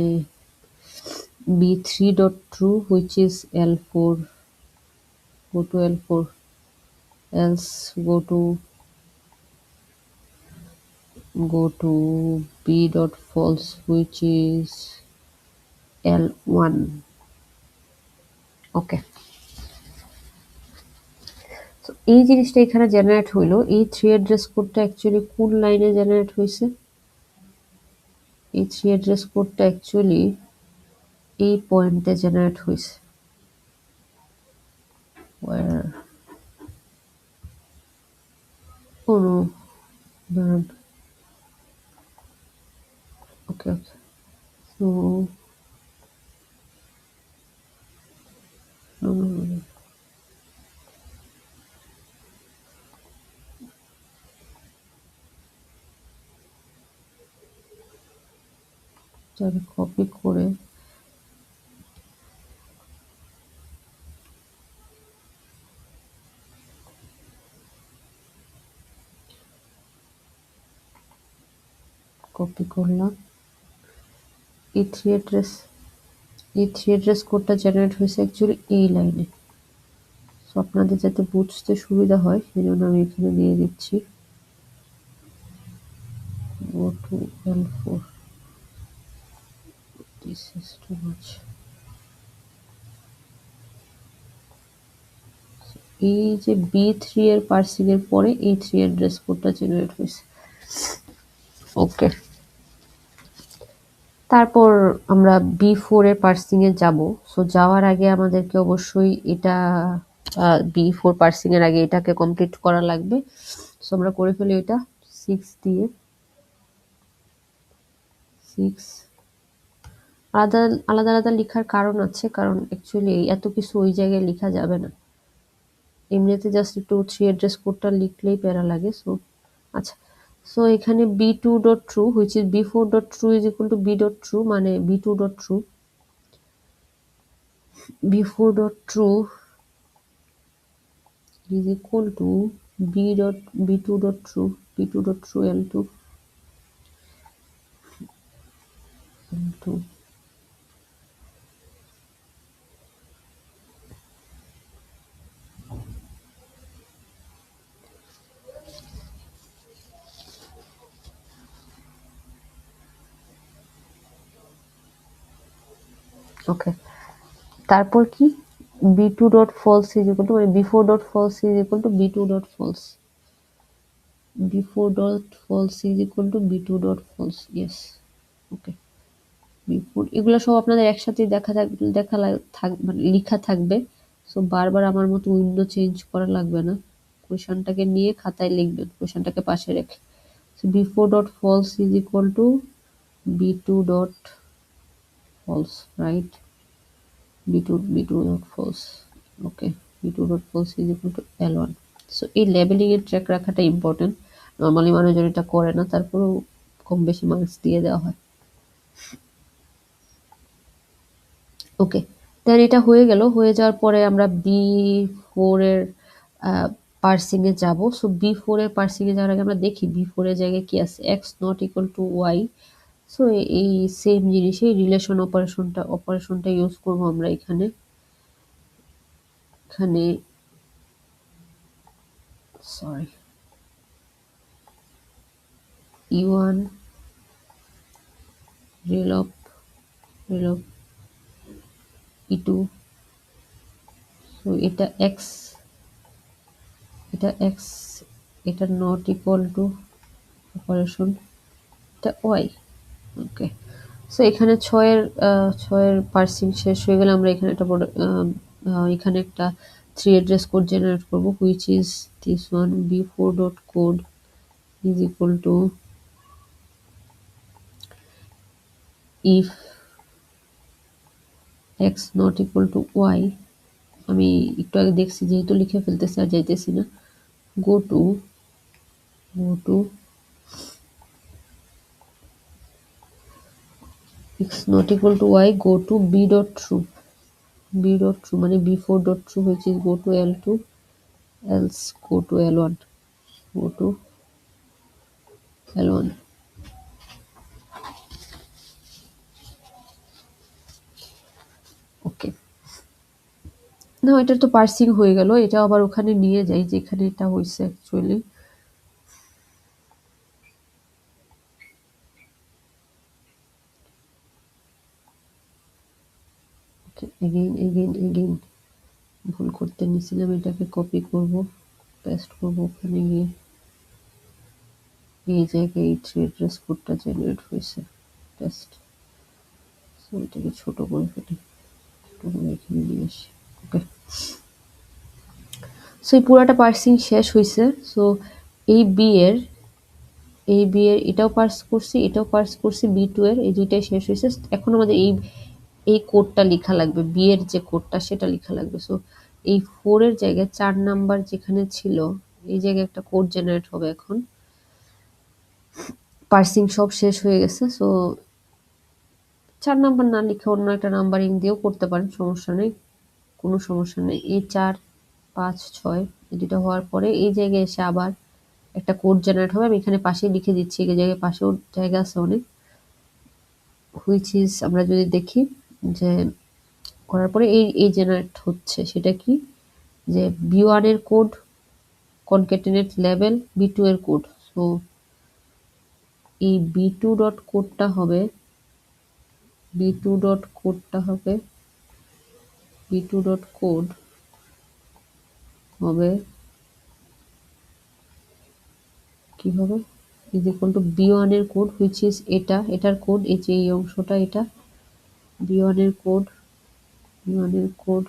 B3 dot true which is L4, go to L4, else go to B dot false which is L1। ওকে, তো এই জিনিসটা এখানে জেনারেট হইলো, এই 3 অ্যাড্রেস কোডটা অ্যাকচুয়ালি কোন লাইনে জেনারেট হয়েছে, এই 3 অ্যাড্রেস কোডটা অ্যাকচুয়ালি এই পয়েন্টে জেনারেট হয়েছে, where, oh no, দাঁড়ান, ওকে, ওকে। সো কপি করে কপি করলাম। এই থ্রি অ্যাড্রেস কোডটা জেনারেট হয়েছে অ্যাকচুয়ালি এই লাইনে। সো আপনাদের যাতে বুঝতে সুবিধা হয় সেই জন্য আমি এখানে দিয়ে দিচ্ছি go to L4. This is too much. এই যে B3 এর পার্সিং এর পরে এই থ্রি অ্যাড্রেস কোডটা জেনারেট হয়েছে। ওকে, তারপর আমরা B4 এর পার্সিং এ যাব। সো যাওয়ার আগে আমাদেরকে অবশ্যই এটা B4 পার্সিং এর আগে এটাকে কমপ্লিট করা লাগবে। সো আমরা করে ফেলি এটা 6 দিয়ে। 6 আলাদা আলাদা আলাদা লেখার কারণ আছে, কারণ অ্যাকচুয়ালি এত কিছু ওই জায়গায় লেখা যাবে না। এমনিতে জাস্ট একটু থ্রি অ্যাড্রেস কোডটা লিখলেই প্যারা লাগে। সো আচ্ছা, সো এখানে b2.true which is b4.true is equal to b.true, মানে b2.true b4.true is equal to b2.true b2.true l2 l2 ওকে। তারপর কি b2.false is equal to মানে b4.false is equal to b2.false b4.false is equal to b2.false, yes, okay. b4 এগুলো সব আপনাদের একসাথে মানে লেখা থাকবে। সো বারবার আমার মতো উইন্ডো চেঞ্জ করা লাগবে না, কোয়েশনটাকে নিয়ে খাতায় লিখবেন, কোয়েশনটাকে পাশে রেখে। So b4.false is equal to b2.false, right? b2.false, okay. b2.false is equal to l1. So এই লেবেলিং এর ট্র্যাক রাখাটা ইম্পর্টেন্ট। নর্মালি মানুষজন এটা করে না, তারপরেও কম বেশি মার্কস দিয়ে দেওয়া হয়। ওকে, দেন এটা হয়ে গেল। হয়ে যাওয়ার পরে আমরা B4 এর পার্সিং এ যাব। সো B4 এর পার্সিং এ যাওয়ার আগে আমরা দেখি B4 এর জায়গায় কি আছে, x not equal to y। So এই সেম জিনিসই রিলেশন অপারেশনটা ইউজ করব আমরা এখানে। এখানে sorry e1 rel of e2। So এটা x, এটা নট ইকুয়াল টু অপারেশন, এটা y। ওকে, সো এখানে 6 এর পার্সিং শেষ হয়ে গেলে আমরা এখানে এখানে একটা থ্রি অ্যাড্রেস কোড জেনারেট করব which is this one b4.code is equal to if x not equal to y। আমি একটু আগে দেখছি, যেহেতু লিখে ফেলতেছি আর যাইতেছি না। go to x not equal to y, go to b.true মানে b4.true which is go to l2, else go to l1, go to l1। ওকে, না এটা তো পার্সিং হয়ে গেল। এটা আবার ওখানে নিয়ে যাই যেখানে এটা হয়েছে অ্যাকচুয়ালি। এগেইন ভুল করতে নিছিলাম। এটাকে কপি করব, পেস্ট করব ওখানে গিয়ে। এই জায়গায় এই থ্রি অ্যাড্রেস কোডটা জেনারেট হয়েছে, পেস্ট। সো এটাকে ছোট করে ফেলি, ছোট করে এখানে নিয়ে আসি। ওকে, সো এই পুরাটা পার্সিং শেষ হয়েছে। সো এই বি এর এই বি এর এটাও পার্স করছি, এটাও পার্স করছি, বি2 এর এই দুইটাই শেষ হয়েছে। এখন আমাদের এই এই কোডটা লেখা লাগবে, বি এর যে কোডটা সেটা লেখা লাগবে। সো এই 4 এর জায়গায় 4 নাম্বার যেখানে ছিল এই জায়গায় একটা কোড জেনারেট হবে এখন। পার্সিং সব শেষ হয়ে গেছে। সো 4 নাম্বার না লিখে অন্য একটা নাম্বারিং দিয়েও করতে পারেন, সমস্যা নেই, কোনো সমস্যা নেই। এই 4 5 6 এই দুটো হওয়ার পরে এই জায়গায় এসে আবার একটা কোড জেনারেট হবে। আমি এখানে পাশেই লিখে দিচ্ছি, এই জায়গায় পাশেও জায়গা আছে অনেক, হুইচ ইজ আমরা যদি দেখি যে করার পরে এই জেনারেট হচ্ছে, সেটা কি যে বি1 এর কোড কনক্যাটেনেট লেভেল বি2 এর কোড। সো এই বি2 ডট কোডটা হবে বি2 ডট কোডটা হবে বি2 ডট কোড হবে কি হবে ইজ ইকুয়াল টু বি1 এর কোড হুইচ ইজ এটার কোড, এই যে এই অংশটা, এটা বি1 এর কোড, বি1 এর কোড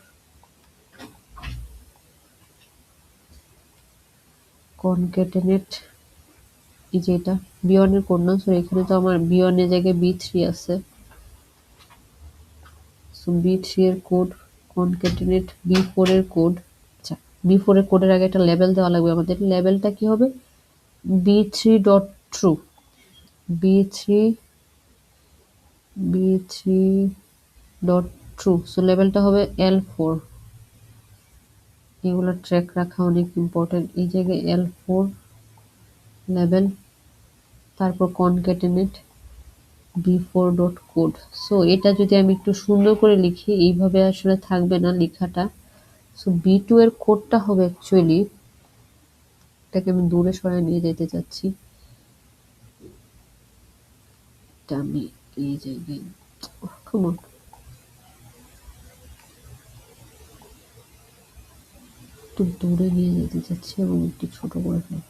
কনক্যাটেনেট, এই যে এটা বি1 এর কোড না, সো এখানে তো আমার বি1 এর জায়গায় বি3 আছে। সো বি3 এর কোড কনক্যাটেনেট বি4 এর কোড। আচ্ছা, বি4 এর কোডের আগে একটা লেবেল দেওয়া লাগবে আমাদের। লেবেলটা কি হবে বি3 dot true, বি3 বি3 dot true. So লেবেলটা হবে L4। এগুলো ট্র্যাক রাখা অনেক ইম্পর্টেন্ট। এই জায়গায় L4 লেবেল, তারপর কনক্যাটেনেট বি4 ডট কোড। সো এটা যদি আমি একটু সুন্দর করে লিখি, এইভাবে আসলে থাকবে না লেখাটা। সো বি2 এর কোডটা হবে অ্যাকচুয়ালি, এটাকে আমি দূরে সরায় নিয়ে যেতে চাচ্ছি, এটা আমি এই জায়গায় come on, একটু দূরে নিয়ে যেতে চাচ্ছি এবং একটু ছোট করে ফেলবো।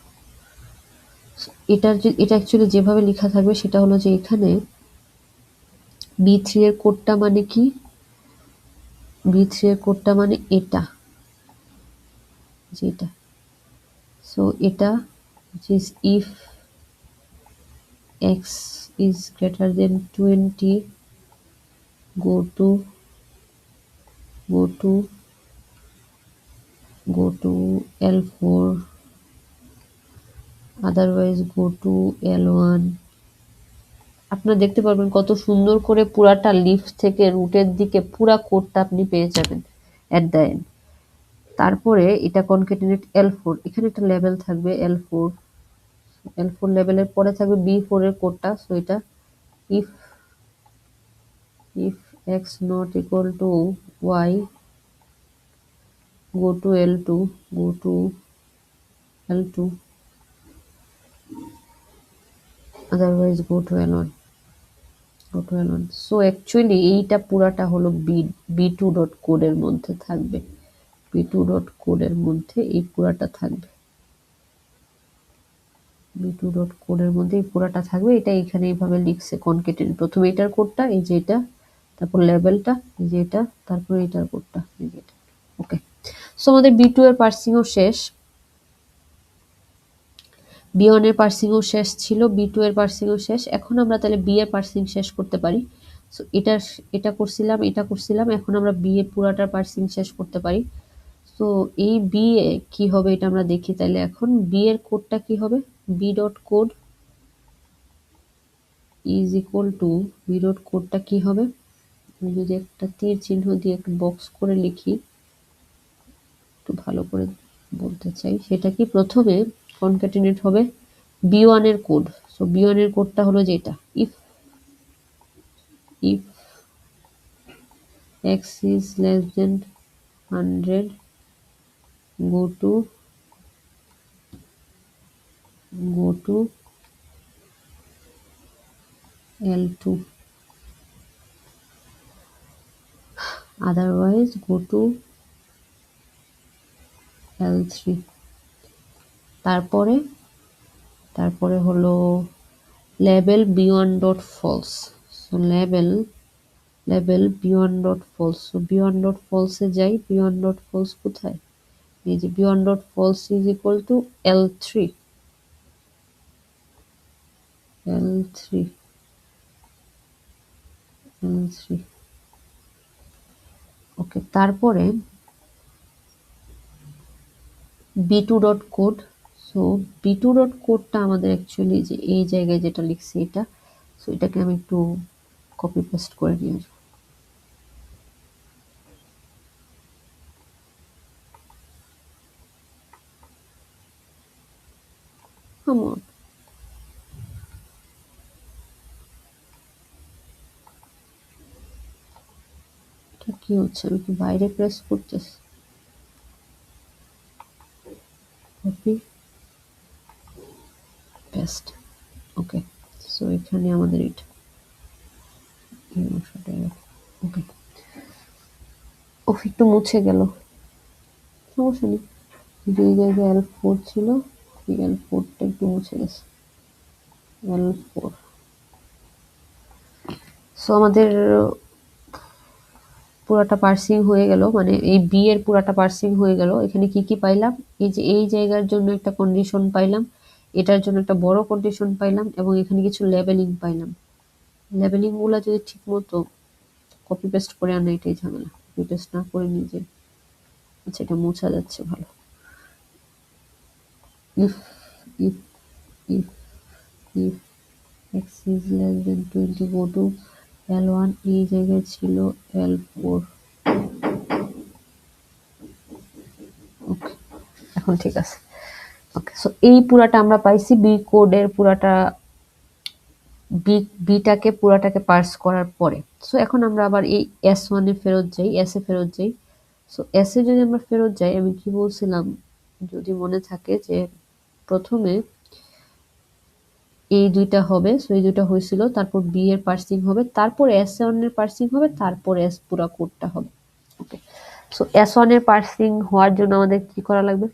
এটা অ্যাকচুয়ালি যেভাবে লেখা থাকবে সেটা হলো যে এখানে বি3 এর কোডটা মানে কি, বি3 এর কোডটা মানে এটা, যেটা, সো এটা is if x is greater than 20 go to go to go to L4, otherwise go to L1। আপনারা দেখতে পারবেন কত সুন্দর করে পুরাটা লিফ থেকে রুটের দিকে পুরা কোডটা আপনি পেয়ে যাবেন এট দ্য এন্ড। তারপরে এটা কনক্যাটেনেট L4, এখানে একটা লেভেল থাকবে L4, L4 লেভেলের পরে থাকবে B4 এর কোডটা। সো এটা if x not equal to y go to L2, go to L2, otherwise go to L1, go to L1। So actually এইটা পুরাটা হলো বি2 ডট কোডের মধ্যে থাকবে, বি2 ডট কোডের মধ্যে এই পুরাটা থাকবে, বি2 ডট কোডের মধ্যে এই পুরাটা থাকবে। এটা এখানে এইভাবে লিখছে কনক্যাটেনেট, প্রথমে এটার কোডটা এই যে এটা, তারপর লেভেলটা এই যে এটা, তারপর এটার কোডটা এই যে এটা। ওকে, সো আমাদের বি2 এর পার্সিংও শেষ, বি1 এর পার্সিংও শেষ ছিল, বি2 এর পার্সিংও শেষ। এখন আমরা তাহলে বি এর পার্সিং শেষ করতে পারি। সো এটা করছিলাম, এটা করছিলাম, এখন আমরা বি এর পুরাটার পার্সিং শেষ করতে পারি। সো এই বি এ কি হবে এটা আমরা দেখি। তাহলে এখন বি এর কোডটা কি হবে, B dot code is equal to, B dot কোডটা কি হবে, আমি যদি একটা তীর চিহ্ন দিয়ে একটা বক্স করে লিখি, একটু ভালো করে বলতে চাই, সেটা কি প্রথমে কনক্যাটেনেট হবে বি1 এর কোড। সো বি1 এর কোডটা হলো যেটা if if x is less than 100 go to L2, otherwise go to L3। তারপরে হলো label B one dot false. So label B one dot false. So B one dot ফলসে যাই, বি1 ডট ফলস কোথায়, এই যে B one dot false is equal to L3, L3 L3 okay, তারপরে B2 dot code. So B2 dot কোডটা আমাদের অ্যাকচুয়ালি যে এই জায়গায় যেটা লিখছি এটা, সো এটাকে আমি একটু কপি পেস্ট করে নিয়ে আসবো। কেমন এটা কি হচ্ছে, আমি কি বাইরে প্রেস করতেছি? Copy paste. ওকে, সো এখানে আমাদের এটা ওকে, একটু মুছে গেল, সমস্যা নেই। যে জায়গায় L4 ছিল এই L4টা একটু মুছে গেছে। L4, সো আমাদের পুরাটা পার্সিং হয়ে গেল, মানে এই বি এর পুরাটা পার্সিং হয়ে গেল। এখানে কি কি পাইলাম, এই যে এই জায়গার জন্য একটা কন্ডিশন পাইলাম, এটার জন্য একটা বড় কন্ডিশন পাইলাম, এবং এখানে কিছু লেবেলিং পাইলাম। লেবেলিং গুলা যদি ঠিক মতো কপি পেস্ট করে আনা, এটাই ঝামেলা। কপি পেস্ট না করে নিজে, আচ্ছা এটা মোছা যাচ্ছে ভালো। If if if if x is less than 20 go to L1, এই জায়গায় ছিল L4। ওকে, এখন ঠিক আছে। ওকে, সো এই পুরাটা আমরা পাইছি বি কোডের পুরাটা, বিটাকে পুরাটাকে পার্স করার পরে। সো এখন আমরা আবার এই S1 এ ফেরত যাই, S এ ফেরত যাই। সো S এ যদি আমরা ফেরত যাই, আমি কি বলছিলাম যদি মনে থাকে, যে প্রথমে এই দুইটা হবে, সো এই দুইটা হয়েছিল, তারপর বি এর পার্সিং হবে, তারপর S1 এর পার্সিং হবে, তারপর S পুরা কোডটা হবে। ওকে, সো S1 এর পার্সিং হওয়ার জন্য আমাদের কি করা লাগবে,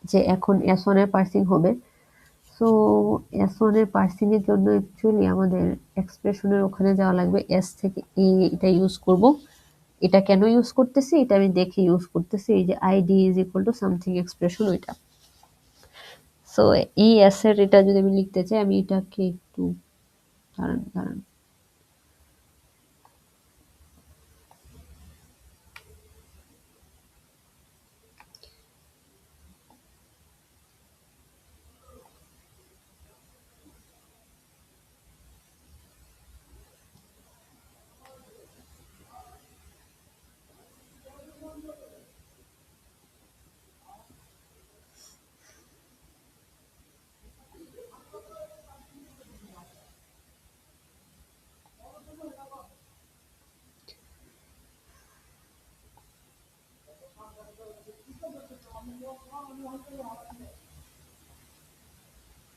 যে এখন S1 এর পার্সিং হবে। সো S1 এর পার্সিং এর জন্য অ্যাকচুয়ালি আমাদের এক্সপ্রেশনের ওখানে যাওয়া লাগবে। S থেকে এটা ইউজ করব। এটা কেন ইউজ করতেছি এটা আমি দেখে ইউজ করতেছি, এই যে id is equal to something expression ওইটা। সো এই S এর এটা যদি আমি লিখতে চাই, আমি এটাকে একটু দাঁড়ান দাঁড়ান,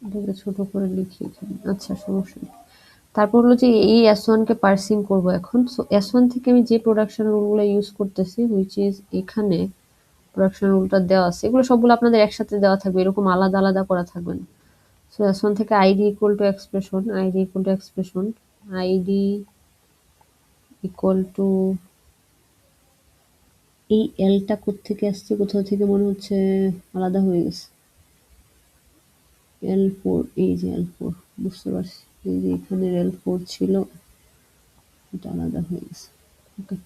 এটাকে ছোট করে লিখি এখানে, আচ্ছা সমস্যা নেই। তারপর হলো যে এই S1 কে পার্সিং করব এখন। সো S1 থেকে আমি যে প্রোডাকশন রুলগুলো ইউজ করতেছি, হুইচ ইজ এখানে প্রোডাকশন রুলটা দেওয়া আছে, এগুলো সবগুলো আপনাদের একসাথে দেওয়া থাকবে, এরকম আলাদা আলাদা করা থাকবে না। সো S1 থেকে ID equal to expression, ID equal to expression, ID equal to, এই এলটা কোত্থেকে আসছে, কোথাও থেকে মনে হচ্ছে আলাদা হয়ে গেছে। L4, এই যে L4, বুঝতে পারছি, এই যে এখানে L4 ছিল, এটা আলাদা হয়ে গেছে। ওকে,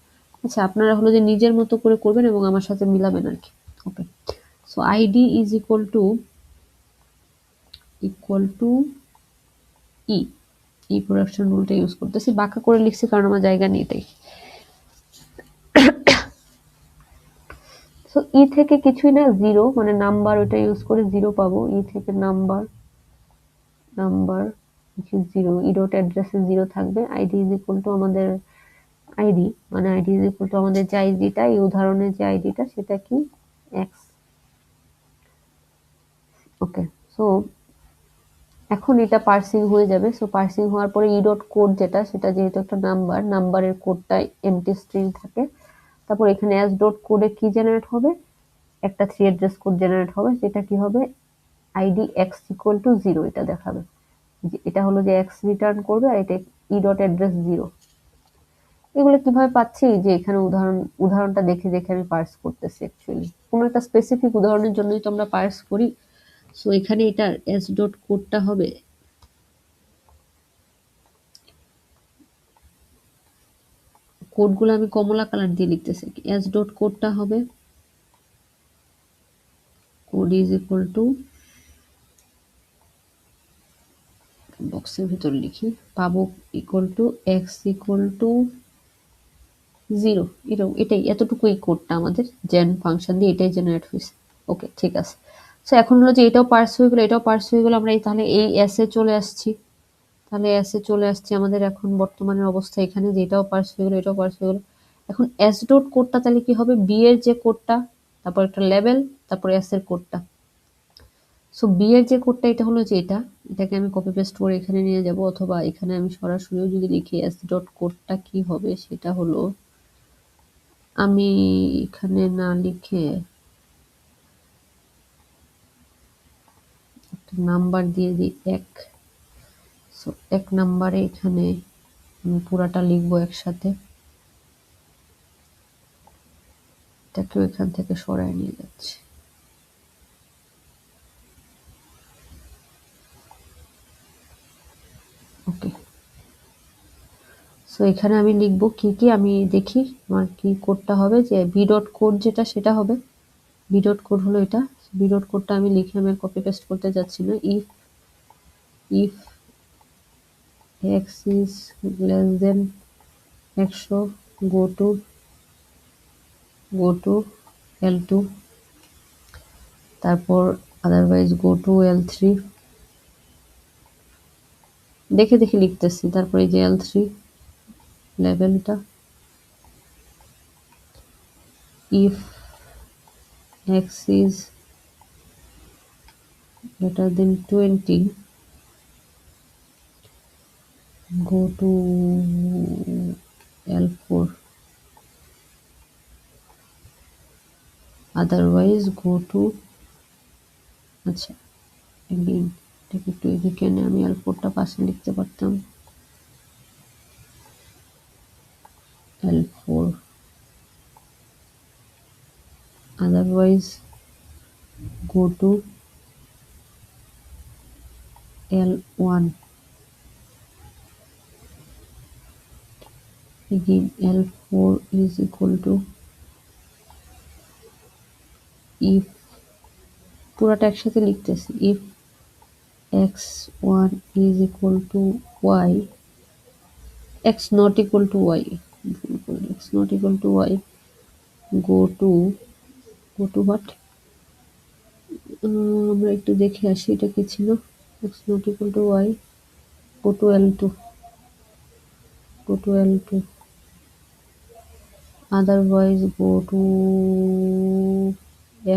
আচ্ছা আপনারা হলো যে নিজের মতো করে করবেন এবং আমার সাথে মিলাবেন আর কি। Okay, so ID is equal to E, এই প্রোডাকশন রুলটা ইউজ করতেছি, বাঁকা করে লিখছি কারণ আমার জায়গা নেই তাই। সো ই থেকে কিছুই না, জিরো, মানে নাম্বার, ওটা ইউজ করে জিরো পাবো। ই থেকে number, number zero, E dot অ্যাড্রেসে জিরো থাকবে। আইডি ইজ ইকুয়াল টু আমাদের আইডি, মানে আইডি ইজ ইকুয়াল টু আমাদের যে আইডিটা, এই উদাহরণের যে আইডিটা সেটা কি এক্স। ওকে, সো এখন এটা পার্সিং হয়ে যাবে। সো পার্সিং হওয়ার পরে ই ডট কোড যেটা, সেটা যেহেতু একটা নাম্বার, নাম্বারের কোডটা এমটি স্ট্রিং থাকে। তারপর এখানে এস ডট কোডে কি জেনারেট হবে, একটা 3 অ্যাড্রেস কোড জেনারেট হবে, সেটা কি হবে, ID x equal to zero, এটা দেখাবে যে এটা হলো যে এক্স রিটার্ন করবে, আর এটা ই ডট অ্যাড্রেস জিরো। এগুলো কিভাবে পাচ্ছি, যে এখানে উদাহরণটা দেখে দেখে আমি পার্স করতেছি। অ্যাকচুয়ালি কোনো একটা স্পেসিফিক উদাহরণের জন্যই তো আমরা পার্স করি। সো এখানে এটার এস ডট কোডটা হবে কোডগুলো আমি কমলা কালার দিয়ে লিখতেছি। এস ডট কোডটা হবে কোড ইজ ইকুয়াল টু, বক্সের ভিতর লিখি, পাবো equal to x equal to 0, এটাই, এতটুকুই কোডটা আমাদের জেন ফাংশন দিয়ে এটাই জেনারেট হয়েছে। ওকে, ঠিক আছে। সো এখন হলো যে এটাও পার্স হয়ে গেলো, এটাও পার্স হয়ে গেলো, আমরা তাহলে এই এস এ চলে আসছি। আমাদের এখন বর্তমানের অবস্থা এখানে, যে এটাও পার্স হয়ে গেলো, এটাও পার্স হয়ে গেলো। এখন এস ডট কোডটা তাহলে কি হবে, বি এর যে কোডটা, তারপর একটা লেভেল, তারপর এস এর কোডটা। সো বি এর যে কোডটা এটা হলো যে এটাকে আমি কপি পেস্ট করে এখানে নিয়ে যাব, অথবা এখানে আমি সরাসরিও যদি লিখি এস ডট কোডটা কি হবে, সেটা হলো, আমি এখানে না লিখে একটা নাম্বার দিয়ে দিই 1। সো 1 নাম্বারে এখানে আমি পুরাটা লিখবো একসাথে, এটাকেও এখান থেকে সরায় নিয়ে যাচ্ছি। ওকে, সো এখানে আমি লিখবো কি কি, আমি দেখি আমার কি কোডটা হবে, যে বি ডট কোড যেটা সেটা হবে, বি ডট কোড হলো এটা। বি ডট কোডটা আমি লিখে আমি কপি পেস্ট করতে যাচ্ছি না। If x is less then 100 go to L2, তারপর আদারওয়াইজ গো টু L3, দেখে দেখে লিখতেছি। তারপরে যে L3 লেভেলটা, if x is greater than 20 go to L4, otherwise go to, আচ্ছা এগেইন এটাকে একটু এদিকে এনে আমি L4টা পাশে লিখতে পারতাম, L4 otherwise go to L1, again L4 is equal to, if, পুরাটা একসাথে লিখতেছি, if x1 is equal to y, x not equal to y, x not equal to y, go to what, আমরা একটু দেখে আসি এটা কি ছিল, x not equal to y, go to L2, otherwise go to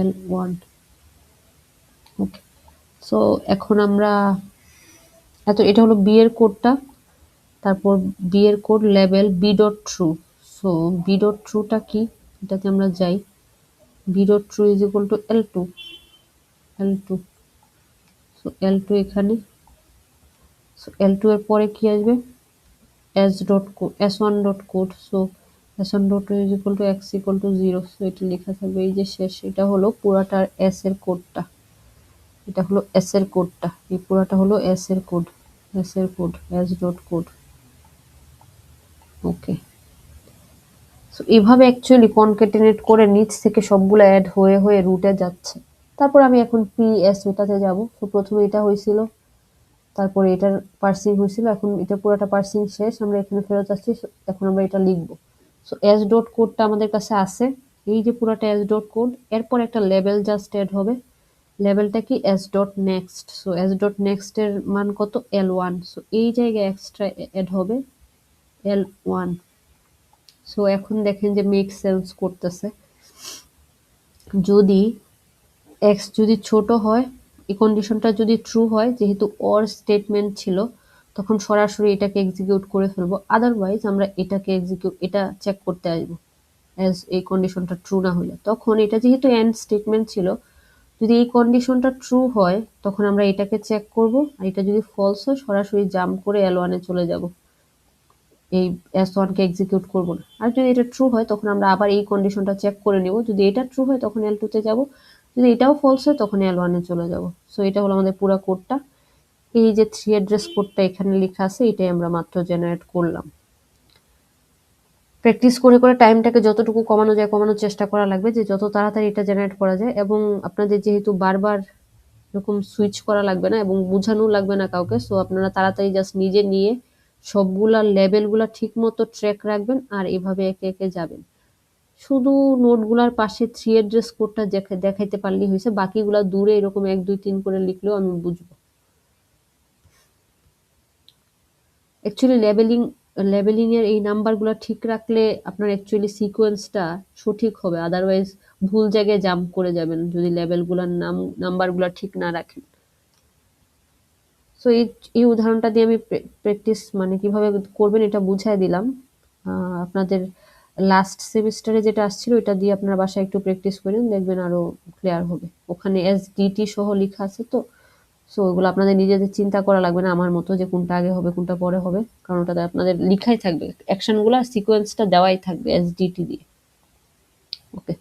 L1। Okay, so এখন আমরা এটা হলো বি এর কোডটা, তারপর বি এর code level B dot true. So B dot ট্রুটা কি, এটাতে আমরা যাই, B dot true is equal to L2, so L2 এখানে, সো L2 এর পরে কি আসবে, S1 dot code, so S1 dot is equal to x equal to 0, so এটা লেখা থাকবে, এই যে শেষ, এটা হলো পুরাটার এস এর কোডটা, এটা হলো এস এর কোডটা, এই পুরাটা হলো এস এর কোড, এস ডট কোড। ওকে, সো এভাবে অ্যাকচুয়ালি কনকেটেনেট করে নিচ থেকে সবগুলো অ্যাড হয়ে হয়ে রুটে যাচ্ছে। তারপর আমি এখন পিএস ওটাতে যাব। তো প্রথমে এটা হয়েছিল, তারপরে এটার পার্সিং হয়েছিল, এখন এটা পুরোটা পার্সিং শেষ, আমরা এখানে ফেরত আসছি, এখন আমরা এটা লিখবো। সো এস ডট কোডটা আমাদের কাছে আছে, এই যে পুরোটা এস ডট কোড, এরপর একটা লেবেল জাস্ট অ্যাড হবে, লেবেলটা কি S dot next, so S dot next এর মান কত, L1, সো এই জায়গায় এক্সট্রা অ্যাড হবে L1। সো এখন দেখেন যে মেক সেন্স করতেছে, যদি এক্স যদি ছোট হয়, এই কন্ডিশনটা যদি ট্রু হয়, যেহেতু অর স্টেটমেন্ট ছিল, তখন সরাসরি এটাকে এক্সিকিউট করে ফেলবো, আদারওয়াইজ আমরা এটা চেক করতে আসবো, অ্যাজ এই কন্ডিশনটা ট্রু না হলে। তখন এটা যেহেতু এন্ড স্টেটমেন্ট ছিল, যদি এই কন্ডিশনটা ট্রু হয় তখন আমরা এটাকে চেক করব, আর এটা যদি ফলস হয় সরাসরি জাম্প করে L1 এ চলে যাব, এই S1 কে এক্সিকিউট করব না। আর যদি এটা ট্রু হয় তখন আমরা আবার এই কন্ডিশনটা চেক করে নেব, যদি এটা ট্রু হয় তখন L2 তে যাব, যদি এটাও ফলস হয় তখন L1 এ চলে যাব। সো এটা হলো আমাদের পুরো কোডটা, এই যে 3 অ্যাড্রেস কোডটা এখানে লেখা আছে, এটাই আমরা মাত্র জেনারেট করলাম। প্র্যাকটিস করে করে টাইমটাকে যতটুকু কমানো যায় কমানোর চেষ্টা করা লাগবে, যে যত তাড়াতাড়ি এটা জেনারেট করা যায়। এবং আপনাদের যেহেতু বারবার এরকম সুইচ করা লাগবে না এবং বোঝানো লাগবে না কাউকে, সো আপনারা তাড়াতাড়ি জাস্ট নিজে নিয়ে সবগুলা লেভেলগুলা ঠিক মতো ট্র্যাক রাখবেন আর এভাবে একে একে যাবেন। শুধু নোটগুলার পাশে 3 অ্যাড্রেস কোডটা দেখাইতে পারলেই হয়েছে, বাকিগুলা দূরে এরকম 1 2 3 করে লিখলেও আমি বুঝবো। অ্যাকচুয়ালি লেবেলিং এর এই নাম্বারগুলো ঠিক রাখলে আপনার অ্যাকচুয়ালি সিকোয়েন্সটা সঠিক হবে, আদারওয়াইজ ভুল জায়গায় জাম্প করে যাবেন যদি লেবেলগুলোর নাম্বারগুলো ঠিক না রাখেন। সো এই উদাহরণটা দিয়ে আমি প্র্যাকটিস মানে কিভাবে করবেন এটা বুঝাই দিলাম। আপনাদের লাস্ট সেমিস্টারে যেটা আসছিল এটা দিয়ে আপনারা বাসায় একটু প্র্যাকটিস করেন, দেখবেন আরো ক্লিয়ার হবে। ওখানে এসডিটি সহ লেখা আছে তো, সো ওগুলো আপনাদের নিজেদের চিন্তা করা লাগবে না আমার মতো যে কোনটা আগে হবে কোনটা পরে হবে, কারণ ওটাতে আপনাদের লিখাই থাকবে, অ্যাকশনগুলো সিকোয়েন্সটা দেওয়াই থাকবে এসডিটি দিয়ে। ওকে।